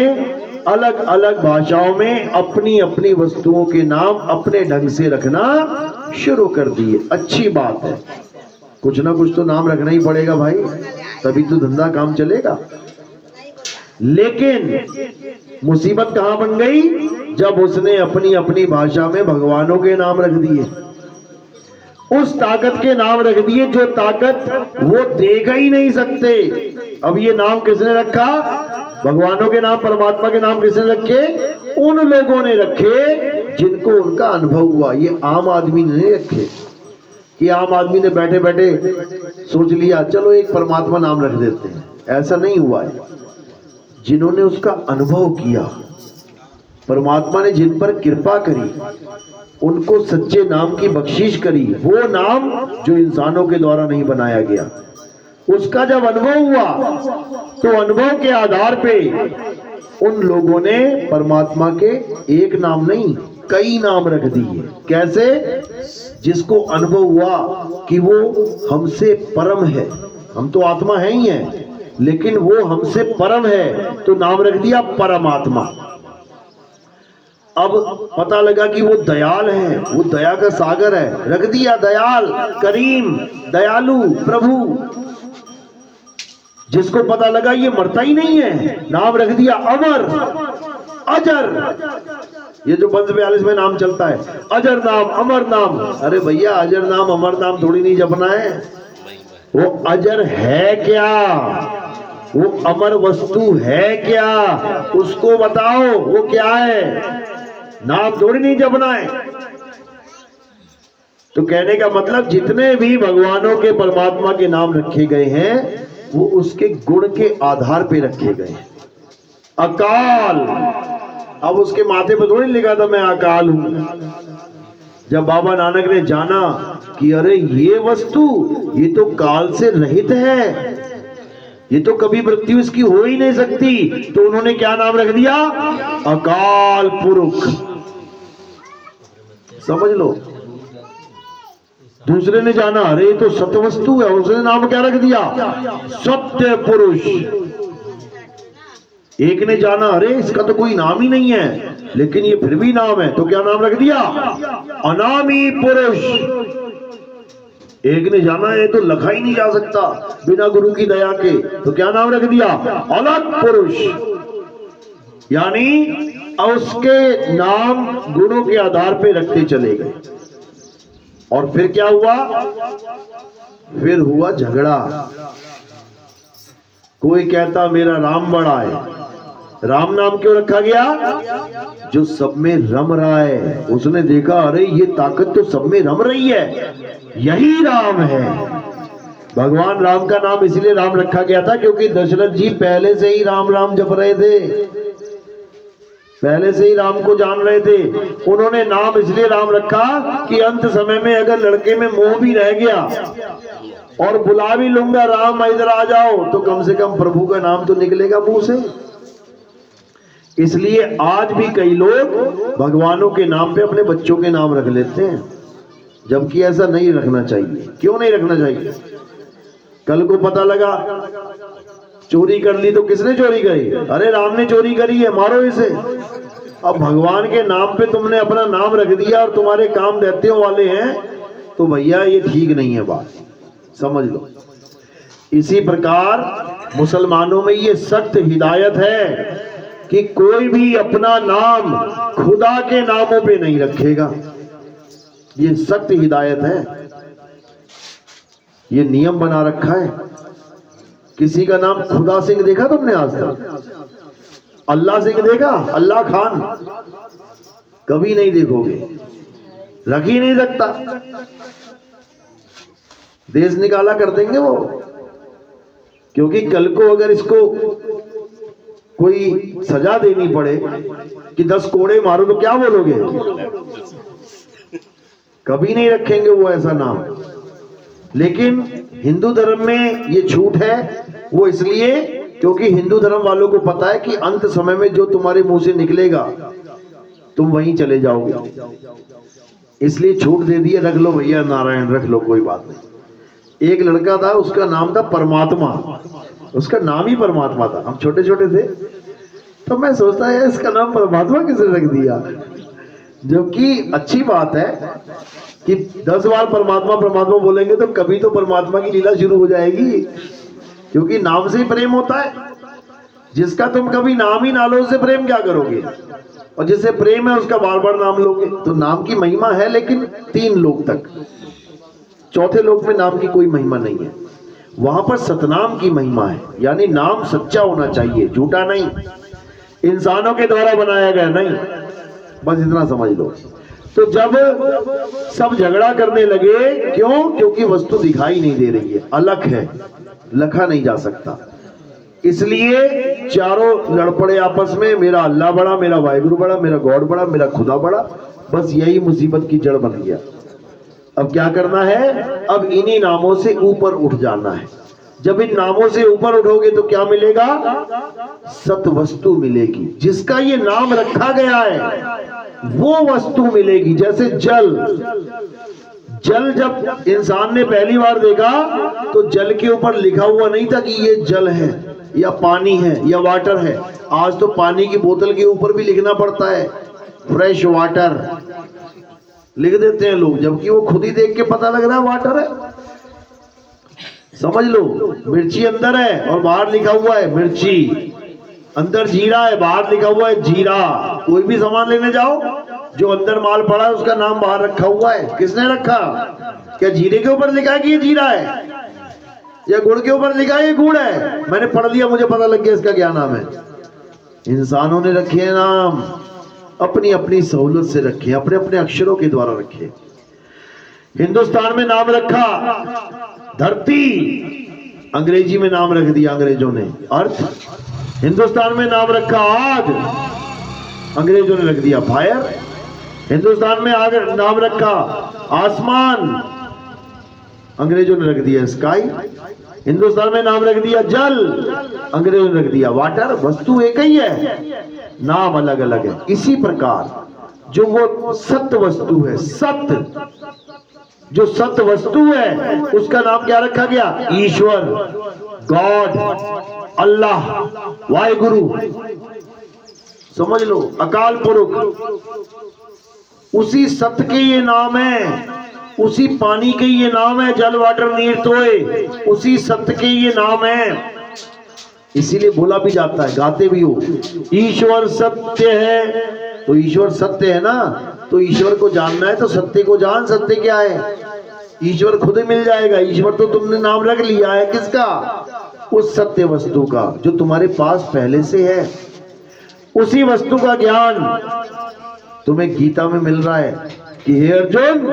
A: अलग अलग भाषाओं में अपनी अपनी वस्तुओं के नाम अपने ढंग से रखना शुरू कर दिए। अच्छी बात है, कुछ ना कुछ तो नाम रखना ही पड़ेगा भाई, तभी तो धंधा काम चलेगा। लेकिन मुसीबत कहां बन गई? जब उसने अपनी अपनी भाषा में भगवानों के नाम रख दिए, उस ताकत के नाम रख दिए जो ताकत वो देगा ही नहीं सकते। अब ये नाम किसने रखा? भगवानों के नाम, परमात्मा के नाम किसने रखे? उन लोगों ने रखे जिनको उनका अनुभव हुआ। ये आम आदमी ने नहीं रखे कि आम आदमी ने बैठे बैठे सोच लिया चलो एक परमात्मा नाम रख देते हैं, ऐसा नहीं हुआ है। जिन्होंने उसका अनुभव किया, परमात्मा ने जिन पर कृपा करी, उनको सच्चे नाम की बख्शिश करी, वो नाम जो इंसानों के द्वारा नहीं बनाया गया, उसका जब अनुभव हुआ तो अनुभव के आधार पे उन लोगों ने परमात्मा के एक नाम नहीं कई नाम रख दिए। कैसे? जिसको अनुभव हुआ कि वो हमसे परम है, हम तो आत्मा है ही है, लेकिन वो हमसे परम है, तो नाम रख दिया परमात्मा। अब पता लगा कि वो दयाल है, वो दया का सागर है, रख दिया दयाल, करीम, दयालु, प्रभु। जिसको पता लगा ये मरता ही नहीं है, नाम रख दिया अमर, अजर। ये जो 42 में नाम चलता है, अजर नाम, अमर नाम। अरे भैया अजर नाम अमर नाम थोड़ी नहीं जपना है, वो अजर है क्या, वो अमर वस्तु है क्या, उसको बताओ वो क्या है, नाम थोड़ी नहीं जपना है। तो कहने का मतलब जितने भी भगवानों के, परमात्मा के नाम रखे गए हैं वो उसके गुण के आधार पे रखे गए हैं। अकाल, अब उसके माथे पर थोड़ी लिखा था मैं अकाल हूं। जब बाबा नानक ने जाना कि अरे ये वस्तु ये तो काल से रहित है, ये तो कभी मृत्यु इसकी हो ही नहीं सकती, तो उन्होंने क्या नाम रख दिया? अकाल पुरुष। समझ लो। दूसरे ने जाना अरे ये तो सत्य वस्तु है, उसने नाम क्या रख दिया? सत्य पुरुष। एक ने जाना अरे इसका तो कोई नाम ही नहीं है, लेकिन ये फिर भी नाम है, तो क्या नाम रख दिया? अनामी पुरुष। एक ने जाना है तो लिखा ही नहीं जा सकता बिना गुरु की दया के, तो क्या नाम रख दिया? अलग पुरुष। यानी उसके नाम गुणों के आधार पे रखते चले गए। और फिर क्या हुआ? फिर हुआ झगड़ा। कोई कहता मेरा राम बड़ा है। राम नाम क्यों रखा गया? जो सब में रम रहा है। उसने देखा अरे ये ताकत तो सब में रम रही है, यही राम है। भगवान राम का नाम इसलिए राम रखा गया था क्योंकि दशरथ जी पहले से ही राम राम जप रहे थे, पहले से ही राम को जान रहे थे। उन्होंने नाम इसलिए राम रखा कि अंत समय में अगर लड़के में मोह भी रह गया और बुला भी लूंगा राम इधर आ जाओ, तो कम से कम प्रभु का नाम तो निकलेगा मुंह से। इसलिए आज भी कई लोग भगवानों के नाम पे अपने बच्चों के नाम रख लेते हैं, जबकि ऐसा नहीं रखना चाहिए। क्यों नहीं रखना चाहिए? कल को पता लगा चोरी कर ली तो किसने चोरी करी? अरे राम ने चोरी करी है, मारो इसे। अब भगवान के नाम पे तुमने अपना नाम रख दिया और तुम्हारे काम दैत्यों वाले हैं, तो भैया ये ठीक नहीं है, बात समझ लो। इसी प्रकार मुसलमानों में ये सख्त हिदायत है कि कोई भी अपना नाम खुदा के नामों पे नहीं रखेगा। ये सख्त हिदायत है, ये नियम बना रखा है। किसी का नाम खुदा सिंह देखा तुमने आज तक? अल्लाह सिंह देखा? अल्लाह खान कभी नहीं देखोगे, रख ही नहीं सकता। देश निकाला कर देंगे वो, क्योंकि कल को अगर इसको कोई सजा देनी पड़े कि 10 कोड़े मारो तो क्या बोलोगे? कभी नहीं रखेंगे वो ऐसा नाम। लेकिन हिंदू धर्म में ये छूट है, वो इसलिए क्योंकि हिंदू धर्म वालों को पता है कि अंत समय में जो तुम्हारे मुंह से निकलेगा तुम वहीं चले जाओगे, इसलिए छूट दे दिया, रख लो भैया नारायण, रख लो, कोई बात नहीं। एक लड़का था, उसका नाम था परमात्मा, उसका नाम ही परमात्मा था। हम छोटे छोटे थे तो मैं सोचता है इसका नाम परमात्मा किसने रख दिया, जबकि अच्छी बात है कि 10 बार परमात्मा परमात्मा बोलेंगे तो कभी तो परमात्मा की लीला शुरू हो जाएगी, क्योंकि नाम से ही प्रेम होता है। जिसका तुम कभी नाम ही ना लो उससे प्रेम क्या करोगे? और जिससे प्रेम है उसका बार बार नाम लोगे। तो नाम की महिमा है, लेकिन 3 लोक तक, चौथे लोक में नाम की कोई महिमा नहीं है। वहां पर सतनाम की महिमा है, यानी नाम सच्चा होना चाहिए, झूठा नहीं, इंसानों के द्वारा बनाया गया नहीं, बस इतना समझ लो। तो जब सब झगड़ा करने लगे, क्यों? क्योंकि वस्तु दिखाई नहीं दे रही है, अलग है, लखा नहीं जा सकता। इसलिए चारों लड़ पड़े आपस में, मेरा अल्लाह बड़ा, मेरा वाहिगुरु बड़ा, मेरा गॉड बड़ा, मेरा खुदा बड़ा। बस यही मुसीबत की जड़ बन गया। अब क्या करना है? अब इन्हीं नामों से ऊपर उठ जाना है। जब इन नामों से ऊपर उठोगे तो क्या मिलेगा? सत वस्तु मिलेगी। जिसका ये नाम रखा गया है वो वस्तु मिलेगी। जैसे जल, जल जब इंसान ने पहली बार देखा तो जल के ऊपर लिखा हुआ नहीं था कि ये जल है या पानी है या वाटर है। आज तो पानी की बोतल के ऊपर भी लिखना पड़ता है फ्रेश वाटर, लिख देते हैं लोग, जबकि वो खुद ही देख के पता लग रहा है वाटर है। समझ लो, मिर्ची अंदर है और बाहर लिखा हुआ है मिर्ची, अंदर जीरा है, बाहर लिखा हुआ है जीरा। कोई भी सामान लेने जाओ, जो अंदर माल पड़ा है उसका नाम बाहर रखा हुआ है। किसने रखा? क्या जीरे के ऊपर लिखा है कि ये जीरा है, या गुड़ के ऊपर लिखा है ये गुड़ है? मैंने पढ़ लिया, मुझे पता लग गया इसका क्या नाम है। इंसानों ने रखे हैं नाम, अपनी अपनी सहूलत से रखे, अपने अपने अक्षरों के द्वारा रखे। हिंदुस्तान में नाम रखा धरती, अंग्रेजी में नाम रख दिया अंग्रेजों ने अर्थ। हिंदुस्तान में नाम रखा आग, अंग्रेजों ने रख दिया फायर। हिंदुस्तान में आगे नाम रखा आसमान, अंग्रेजों ने रख दिया स्काई। हिंदुस्तान में नाम रख दिया जल, अंग्रेजों ने रख दिया वाटर। वस्तु एक ही है, नाम अलग अलग है। इसी प्रकार जो वो सत्य वस्तु है, सत्य जो सत्य वस्तु है उसका नाम क्या रखा गया? ईश्वर, गॉड, अल्लाह, वाहिगुरु। समझ लो, अकाल पुरुष। उसी सत्य के ये नाम है, उसी पानी के ये नाम है, जल वाटर नीर तोय, उसी सत्य के ये नाम है। इसीलिए बोला भी जाता है, गाते भी हो, ईश्वर सत्य है। तो ईश्वर सत्य है ना, तो ईश्वर को जानना है तो सत्य को जान। सत्य क्या है? ईश्वर खुद ही मिल जाएगा। ईश्वर तो तुमने नाम रख लिया है, किसका? उस सत्य वस्तु का जो तुम्हारे पास पहले से है। उसी वस्तु का ज्ञान तुम्हें गीता में मिल रहा है कि हे अर्जुन,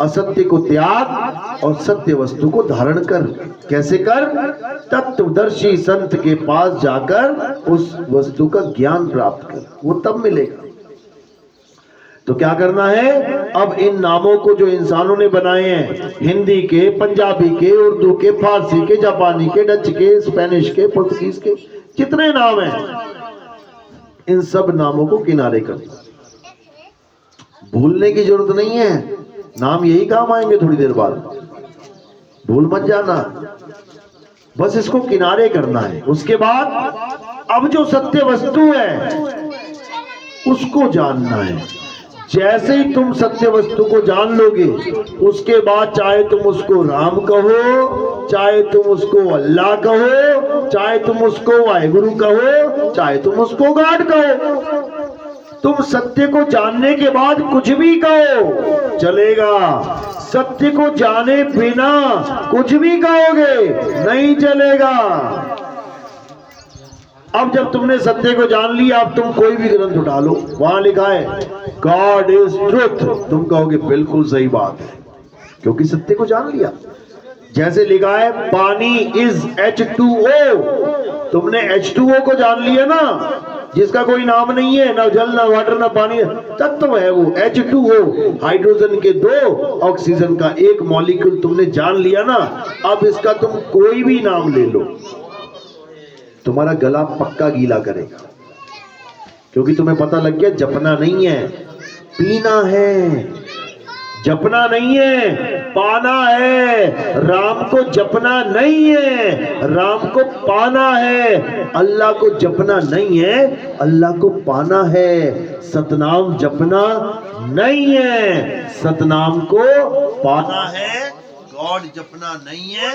A: असत्य को त्याग और सत्य वस्तु को धारण कर। कैसे कर? तत्वदर्शी संत के पास जाकर उस वस्तु का ज्ञान प्राप्त कर, वो तब मिलेगा। तो क्या करना है? अब इन नामों को जो इंसानों ने बनाए हैं, हिंदी के, पंजाबी के, उर्दू के, फारसी के, जापानी के, डच के, स्पेनिश के, पुर्तगीज के, कितने नाम हैं, इन सब नामों को किनारे कर दो। भूलने की जरूरत नहीं है, नाम यही काम आएंगे थोड़ी देर बाद, भूल मत जाना। बस इसको किनारे करना है। उसके बाद अब जो सत्य वस्तु है उसको जानना है। जैसे ही तुम सत्य वस्तु को जान लोगे, उसके बाद चाहे तुम उसको राम कहो, चाहे तुम उसको अल्लाह कहो, चाहे तुम उसको वाहेगुरु कहो, चाहे तुम उसको गॉड कहो, तुम सत्य को जानने के बाद कुछ भी कहो चलेगा। सत्य को जाने बिना कुछ भी कहोगे नहीं चलेगा। अब जब तुमने सत्य को जान लिया, अब तुम कोई भी ग्रंथ उठा लो, वहां लिखा है गॉड इज ट्रुथ, तुम कहोगे बिल्कुल सही बात है, क्योंकि सत्य को जान लिया। जैसे लिखा है पानी इज H2O, तुमने H2O को जान लिया ना, जिसका कोई नाम नहीं है, ना जल, ना वाटर, ना पानी, तत्व है वो H2O, हाइड्रोजन के 2, ऑक्सीजन का 1 मॉलिक्यूल तुमने जान लिया ना। अब इसका तुम कोई भी नाम ले लो, तुम्हारा गला पक्का गीला करेगा, क्योंकि तुम्हें पता लग गया जपना नहीं है, पीना है। जपना नहीं है, पाना है। राम को जपना नहीं है, राम को पाना है। अल्लाह को जपना नहीं है, अल्लाह को पाना है। सतनाम जपना नहीं है, सतनाम को पाना है। गॉड जपना नहीं है,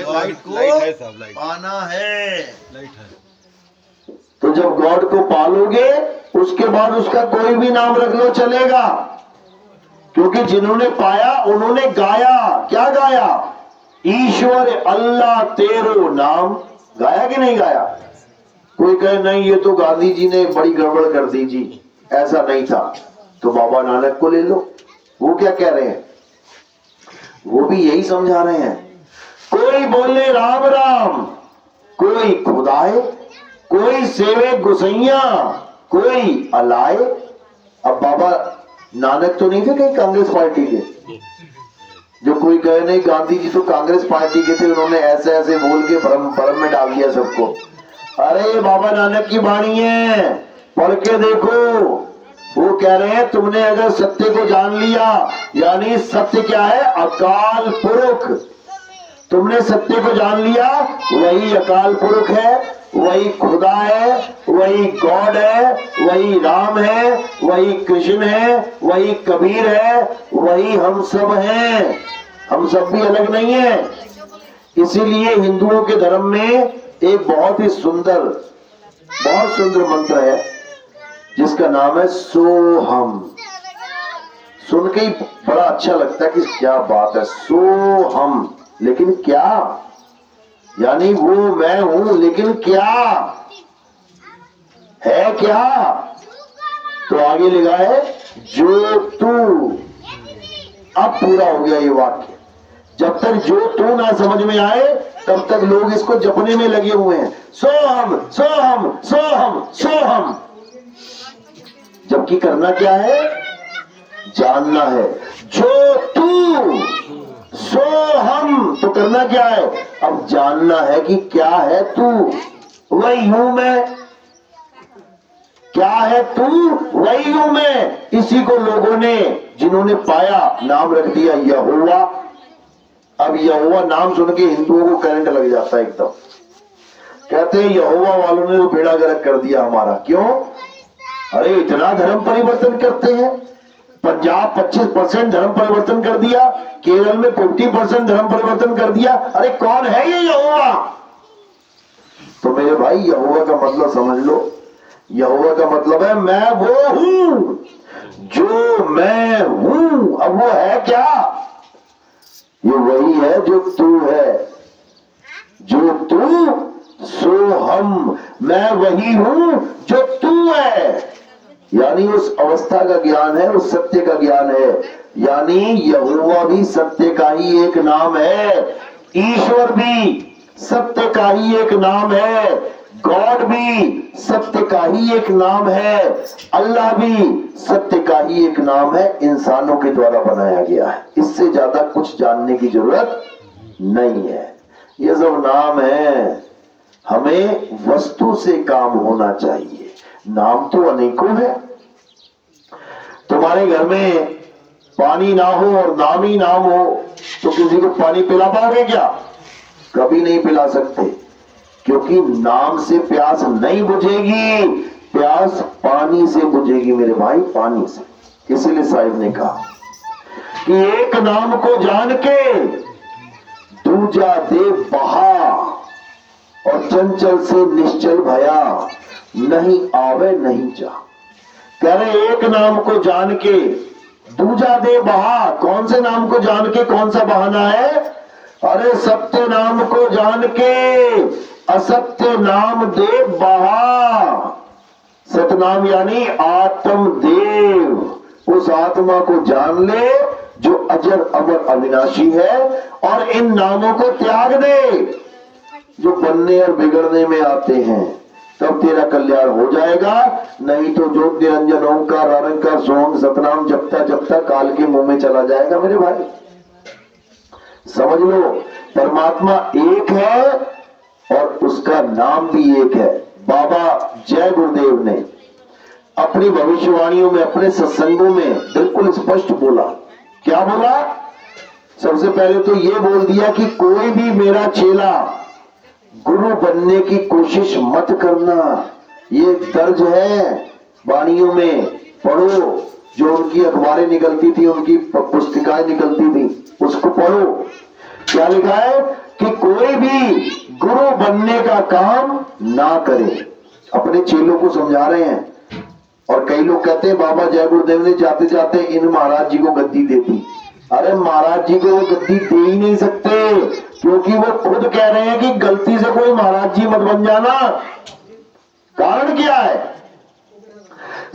A: गॉड को पाना है। तो जब गॉड को पालोगे, उसके बाद उसका कोई भी नाम रख लो चलेगा, क्योंकि जिन्होंने पाया उन्होंने गाया। क्या गाया? ईश्वर अल्लाह तेरो नाम। गाया कि नहीं गाया? कोई कहे नहीं ये तो गांधी जी ने बड़ी गड़बड़ कर दी जी, ऐसा नहीं था, तो बाबा नानक को ले लो। वो क्या कह रहे हैं? वो भी यही समझा रहे हैं। कोई बोले राम राम, कोई खुदाए, कोई सेवे गुसैया, कोई अलाए। अब बाबा नानक तो नहीं थे कहीं कांग्रेस पार्टी के, जो कोई कहे नहीं गांधी जी तो कांग्रेस पार्टी के थे, उन्होंने ऐसे ऐसे बोल के भ्रम में डाल दिया सबको। अरे बाबा नानक की वाणी है, पढ़ के देखो। वो कह रहे हैं तुमने अगर सत्य को जान लिया, यानी सत्य क्या है? अकाल पुरुष। तुमने सत्य को जान लिया, वही अकाल पुरुष है, वही खुदा है, वही गॉड है, वही राम है, वही कृष्ण है, वही कबीर है, वही हम सब हैं। हम सब भी अलग नहीं है। इसीलिए हिंदुओं के धर्म में एक बहुत ही सुंदर मंत्र है, जिसका नाम है सोहम। सुन के ही बड़ा अच्छा लगता है कि क्या बात है, सोहम। लेकिन क्या? यानी वो मैं हूं, लेकिन क्या है? क्या? तो आगे लिखा है जो तू। अब पूरा हो गया ये वाक्य। जब तक जो तू ना समझ में आए, तब तक लोग इसको जपने में लगे हुए हैं, सोहम सोहम सोहम सोहम। जबकि करना क्या है? जानना है। जो तू सो हम, तो करना क्या है? अब जानना है कि क्या है तू। वही हूं मैं। क्या है तू? वही हूं मैं। इसी को लोगों ने, जिन्होंने पाया, नाम रख दिया यहोवा। अब यहोवा नाम सुन के हिंदुओं को करंट लग जाता है एकदम। कहते हैं यहोवा वालों ने तो बेड़ा गर्क कर दिया हमारा। क्यों? अरे इतना धर्म परिवर्तन करते हैं। पंजाब 25% धर्म परिवर्तन कर दिया, केरल में 50% धर्म परिवर्तन कर दिया। अरे कौन है ये यहोवा? तो मेरे भाई यहोवा का मतलब समझ लो। यहोवा का मतलब है मैं वो हूं जो मैं हूं। अब वो है क्या? ये वही है जो तू है। जो तू सो हम। मैं वही हूं जो तू है। यानी उस अवस्था का ज्ञान है, उस सत्य का ज्ञान है। यानी यहोवा भी सत्य का ही एक नाम है, ईश्वर भी सत्य का ही एक नाम है, गॉड भी सत्य का ही एक नाम है, अल्लाह भी सत्य का ही एक नाम है। इंसानों के द्वारा बनाया गया है। इससे ज्यादा कुछ जानने की जरूरत नहीं है। ये सब नाम है। हमें वस्तु से काम होना चाहिए। नाम तो अनेकों है। तुम्हारे घर में पानी ना हो और नाम ही नाम हो तो किसी को पानी पिला पाओगे क्या? कभी नहीं पिला सकते, क्योंकि नाम से प्यास नहीं बुझेगी। प्यास पानी से बुझेगी मेरे भाई, पानी से। इसीलिए साहिब ने कहा कि एक नाम को जान के दूजा दे बहा, और चंचल से निश्चल भया, नहीं आवे नहीं जा। कह रहे एक नाम को जान के दूजा दे बहा। कौन से नाम को जान के कौन सा बहाना है? अरे सत्य नाम को जान के असत्य नाम दे बहा। सतनाम यानी आत्मदेव। उस आत्मा को जान ले जो अजर अमर अविनाशी है, और इन नामों को त्याग दे जो बनने और बिगड़ने में आते हैं। तब तेरा कल्याण हो जाएगा। नहीं तो जो निरंजन ओंकार अरंकार सोम सतनाम जपता जपता काल के मुंह में चला जाएगा मेरे भाई। समझ लो, परमात्मा एक है और उसका नाम भी एक है। बाबा जय गुरुदेव ने अपनी भविष्यवाणियों में, अपने सत्संगों में बिल्कुल स्पष्ट बोला। क्या बोला? सबसे पहले तो ये बोल दिया कि कोई भी मेरा चेला गुरु बनने की कोशिश मत करना। ये दर्ज है वाणियों में, पढ़ो। जो उनकी अखबारें निकलती थी, उनकी पुस्तिकाएं निकलती थी, उसको पढ़ो। क्या लिखा है कि कोई भी गुरु बनने का काम ना करे। अपने चेलों को समझा रहे हैं। और कई लोग कहते हैं बाबा जय गुरुदेव ने जाते जाते इन महाराज जी को गद्दी दे दी। अरे महाराज जी को वो गद्दी दे ही नहीं सकते, क्योंकि वो खुद कह रहे हैं कि गलती से कोई महाराज जी मत बन जाना। कारण क्या है?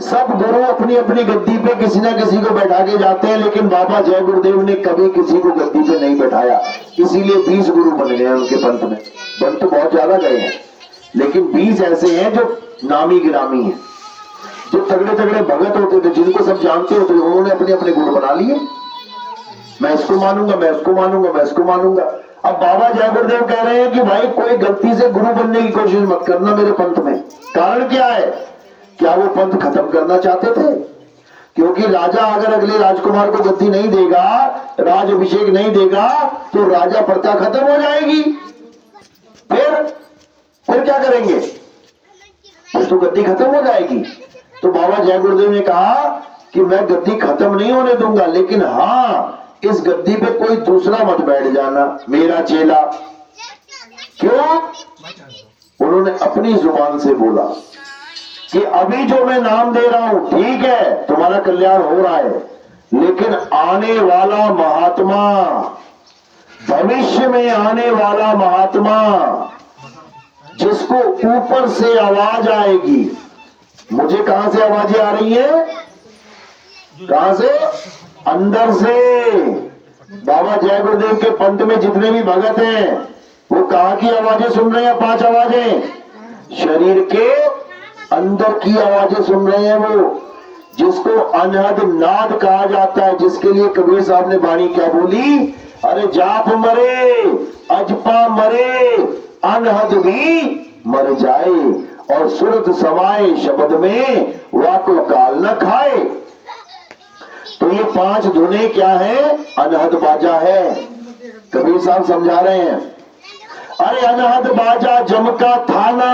A: सब गुरु अपनी अपनी गद्दी पे किसी ना किसी को बैठा के जाते हैं, लेकिन बाबा जय गुरुदेव ने कभी किसी को गद्दी पे नहीं बैठाया। इसीलिए 20 गुरु बन गए उनके पंथ में। बन तो बहुत ज्यादा गए हैं, लेकिन 20 ऐसे हैं जो नामी गिरामी हैं, जो तगड़े तगड़े भगत होते थे, जिनको सब जानते होते थे, उन्होंने अपने अपने गुरु बना लिए। मैं इसको मानूंगा, मैं इसको मानूंगा, मैं इसको मानूंगा। अब बाबा जय गुरुदेव कह रहे हैं कि भाई कोई गलती से गुरु बनने की कोशिश मत करना मेरे पंथ में। कारण क्या है? क्या वो पंथ खत्म करना चाहते थे? क्योंकि राजा अगर अगले राजकुमार को गद्दी नहीं देगा, राज अभिषेक नहीं देगा, तो राजा प्रथा खत्म हो जाएगी। फिर क्या करेंगे? फिर तो गद्दी खत्म हो जाएगी। तो बाबा जय गुरुदेव ने कहा कि मैं गद्दी खत्म नहीं होने दूंगा, लेकिन हाँ, इस गद्दी पे कोई दूसरा मत बैठ जाना मेरा चेला। क्यों? उन्होंने अपनी जुबान से बोला कि अभी जो मैं नाम दे रहा हूं, ठीक है, तुम्हारा कल्याण हो रहा है, लेकिन आने वाला महात्मा, भविष्य में आने वाला महात्मा, जिसको ऊपर से आवाज आएगी। मुझे कहां से आवाजें आ रही है? कहां से? अंदर से। बाबा जय गुरुदेव के पंथ में जितने भी भगत हैं, वो कहां की आवाजें सुन रहे हैं? 5 आवाजें शरीर के अंदर की आवाजें सुन रहे हैं। वो जिसको अनहद नाद कहा जाता है, जिसके लिए कबीर साहब ने वाणी क्या बोली? अरे जाप मरे अजपा मरे, अनहद भी मर जाए, और सुरत समाए शब्द में वाको काल न खाए। तो ये 5 धुनें क्या है? अनहद बाजा है। कबीर साहब समझा रहे हैं, अरे अनहद बाजा जमका थाना,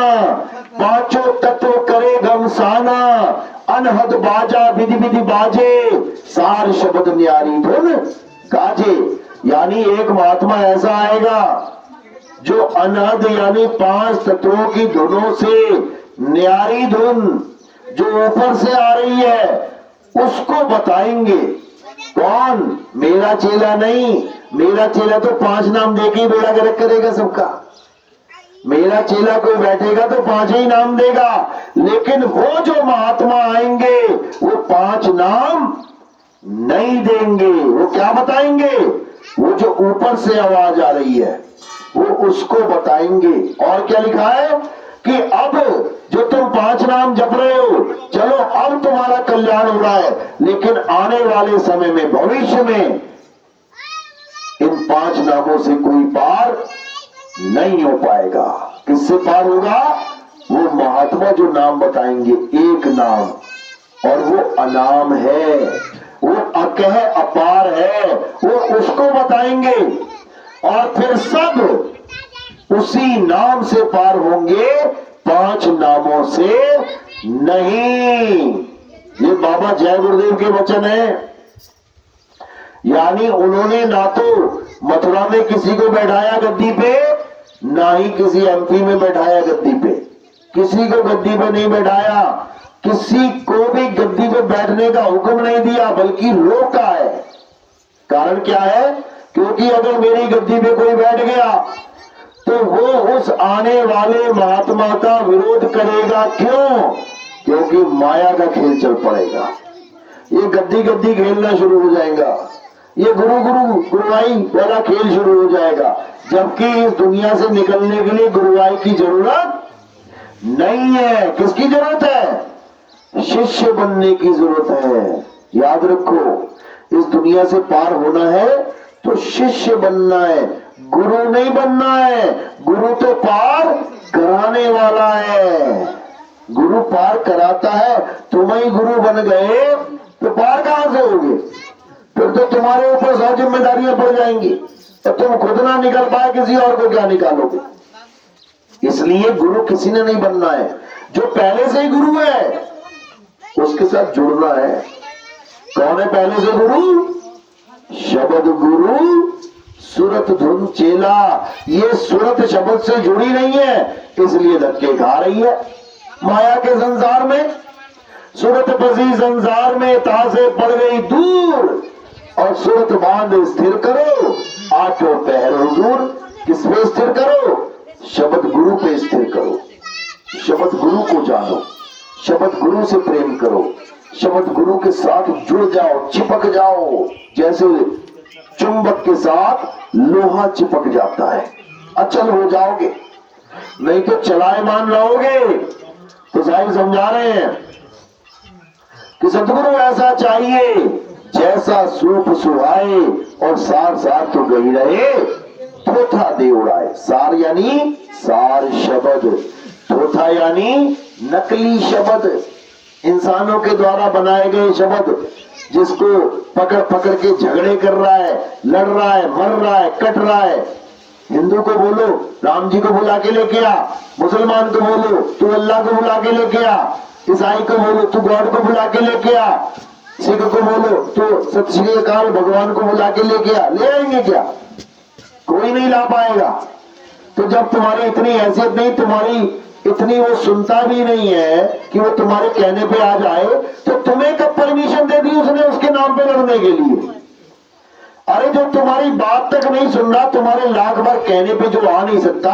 A: 5 तत्व करे गमसाना, अनहद बाजा विधि विधि बाजे, सार शब्द न्यारी धुन गाजे। यानी एक महात्मा ऐसा आएगा जो अनहद यानी 5 तत्वों की धुनों से न्यारी धुन जो ऊपर से आ रही है उसको बताएंगे। कौन? मेरा चेला नहीं। मेरा चेला तो 5 नाम देके ही बेड़ा गर्क करेगा सबका। मेरा चेला कोई बैठेगा तो 5 ही नाम देगा, लेकिन वो जो महात्मा आएंगे वो 5 नाम नहीं देंगे। वो क्या बताएंगे? वो जो ऊपर से आवाज आ रही है वो उसको बताएंगे। और क्या लिखा है कि अब जो तुम 5 नाम जप रहे हो, चलो अब तुम्हारा कल्याण हो रहा है, लेकिन आने वाले समय में, भविष्य में इन 5 नामों से कोई पार नहीं हो पाएगा। किससे पार होगा? वो महात्मा जो नाम बताएंगे, एक नाम, और वो अनाम है, वो अकह अपार है, वो उसको बताएंगे। और फिर सब उसी नाम से पार होंगे, 5 नामों से नहीं। ये बाबा जय गुरुदेव के वचन है। यानी उन्होंने ना तो मथुरा में किसी को बैठाया गद्दी पे, ना ही किसी एमपी में बैठाया गद्दी पे। किसी को गद्दी पे नहीं बैठाया, किसी को भी गद्दी पे बैठने का हुक्म नहीं दिया, बल्कि रोका है। कारण क्या है? क्योंकि अगर मेरी गद्दी पे कोई बैठ गया तो वो उस आने वाले महात्मा का विरोध करेगा। क्यों? क्योंकि माया का खेल चल पड़ेगा। ये गद्दी गद्दी खेलना शुरू हो जाएगा, ये गुरु गुरु गुरुवाई वाला खेल शुरू हो जाएगा। जबकि इस दुनिया से निकलने के लिए गुरुवाई की जरूरत नहीं है। किसकी जरूरत है? शिष्य बनने की जरूरत है। याद रखो, इस दुनिया से पार होना है तो शिष्य बनना है, गुरु नहीं बनना है। गुरु तो पार कराने वाला है। गुरु पार कराता है। तुम ही गुरु बन गए तो पार कहां से होगे? फिर तो तुम्हारे ऊपर 100 जिम्मेदारियां पड़ जाएंगी, तो तुम खुद ना निकल पाए, किसी और को क्या निकालोगे? इसलिए गुरु किसी ने नहीं बनना है। जो पहले से ही गुरु है उसके साथ जुड़ना है। कौन है पहले से गुरु? शब्द गुरु सूरत धुन चेला। ये सूरत शब्द से जुड़ी नहीं है, इसलिए धक्के खा रही है माया के संसार में। सूरत बसी संसार में, ता से पड़ गई दूर, और सूरत बांध स्थिर करो, आठों पहर हुजूर। किस पे स्थिर करो? शब्द गुरु पे स्थिर करो। शब्द गुरु को जानो, शब्द गुरु से प्रेम करो, शब्द गुरु के साथ जुड़ जाओ, चिपक जाओ। जैसे चुंबक के साथ लोहा चिपक जाता है, अचल हो जाओगे। नहीं तो चलायमान रहोगे। तो साहिब समझा रहे हैं कि सतगुरु ऐसा चाहिए जैसा सूप सुहाए और सार सार तो गई रहे, थोथा दे उड़ाए। सार यानी सार शब्द, थोथा यानी नकली शब्द, इंसानों के द्वारा बनाए गए शब्द, जिसको पकड़ पकड़ के झगड़े कर रहा है, लड़ रहा है, मर रहा है, कट रहा है। हिंदू को बोलो राम जी को बुला के लेके आ, मुसलमान को बोलो तू अल्लाह को बुला के लेके आ, ईसाई को बोलो तू गॉड को बुला के लेके आ, सिख को बोलो तो सत श्री अकाल भगवान को बुला के लेके आ। ले आएंगे क्या? कोई नहीं ला पाएगा। तो जब तुम्हारी इतनी हैसियत नहीं, तुम्हारी इतनी वो सुनता भी नहीं है कि वो तुम्हारे कहने पे आ जाए, तो तुम्हें कब परमिशन दे दी उसने उसके नाम पे लड़ने के लिए? अरे जो तुम्हारी बात तक नहीं सुन रहा, तुम्हारे लाख बार कहने पे जो आ नहीं सकता,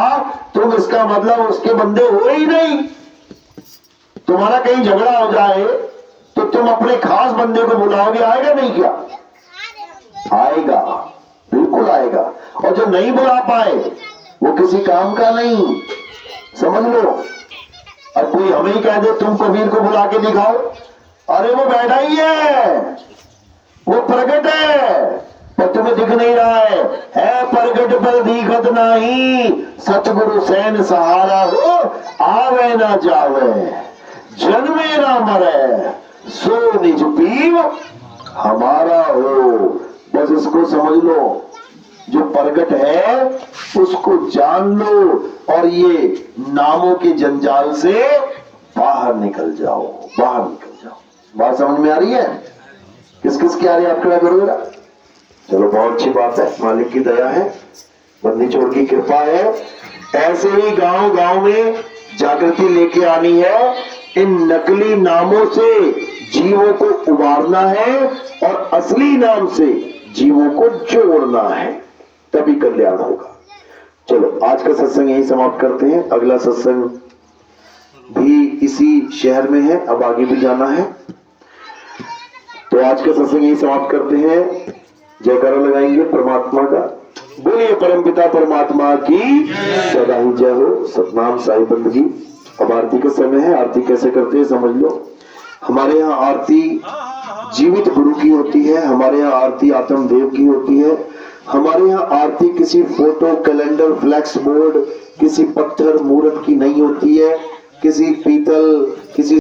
A: तुम इसका मतलब उसके बंदे हो ही नहीं। तुम्हारा कहीं झगड़ा हो जाए तो तुम अपने खास बंदे को बुलाओगे, आएगा नहीं क्या? आएगा, बिल्कुल आएगा। और जो नहीं बुला पाए वो किसी काम का नहीं, समझ लो। और कोई हमें ही कह दे तुम कबीर को बुला के दिखाओ, अरे वो बैठा ही है, वो प्रकट है पर तुम्हें दिख नहीं रहा है प्रकट पर दिखत नहीं। सतगुरु सैन सहारा हो, आवे ना जावे, जन्मे ना मरे, सो निज पीव हमारा हो। बस इसको समझ लो, जो प्रकट है उसको जान लो, और ये नामों के जंजाल से बाहर निकल जाओ, बाहर निकल जाओ। बात समझ में आ रही है? किस किस की आ रही है? आप खड़ा करोगे? चलो बहुत अच्छी बात है, मालिक की दया है। बंदी छोड़ की कृपा है। ऐसे ही गांव गांव में जागृति लेके आनी है। इन नकली नामों से जीवों को उबारना है और असली नाम से जीवों को जोड़ना है, तभी कल्याण होगा। चलो आज का सत्संग यही समाप्त करते हैं। अगला सत्संग भी इसी शहर में है, अब आगे भी जाना है। तो आज का सत्संग यही समाप्त करते हैं। जयकारा लगाएंगे परमात्मा का। बोलिए परमपिता परमात्मा की सदा ही जय हो। सतनाम साई बंदगी। अब आरती का समय है। आरती कैसे करते हैं समझ लो। हमारे यहाँ आरती जीवित गुरु की होती है, हमारे यहाँ आरती आत्मदेव की होती है, हमारे यहाँ आरती किसी फोटो, कैलेंडर, फ्लैक्स बोर्ड, किसी पत्थर मूर्त की नहीं होती है, किसी पीतल, किसी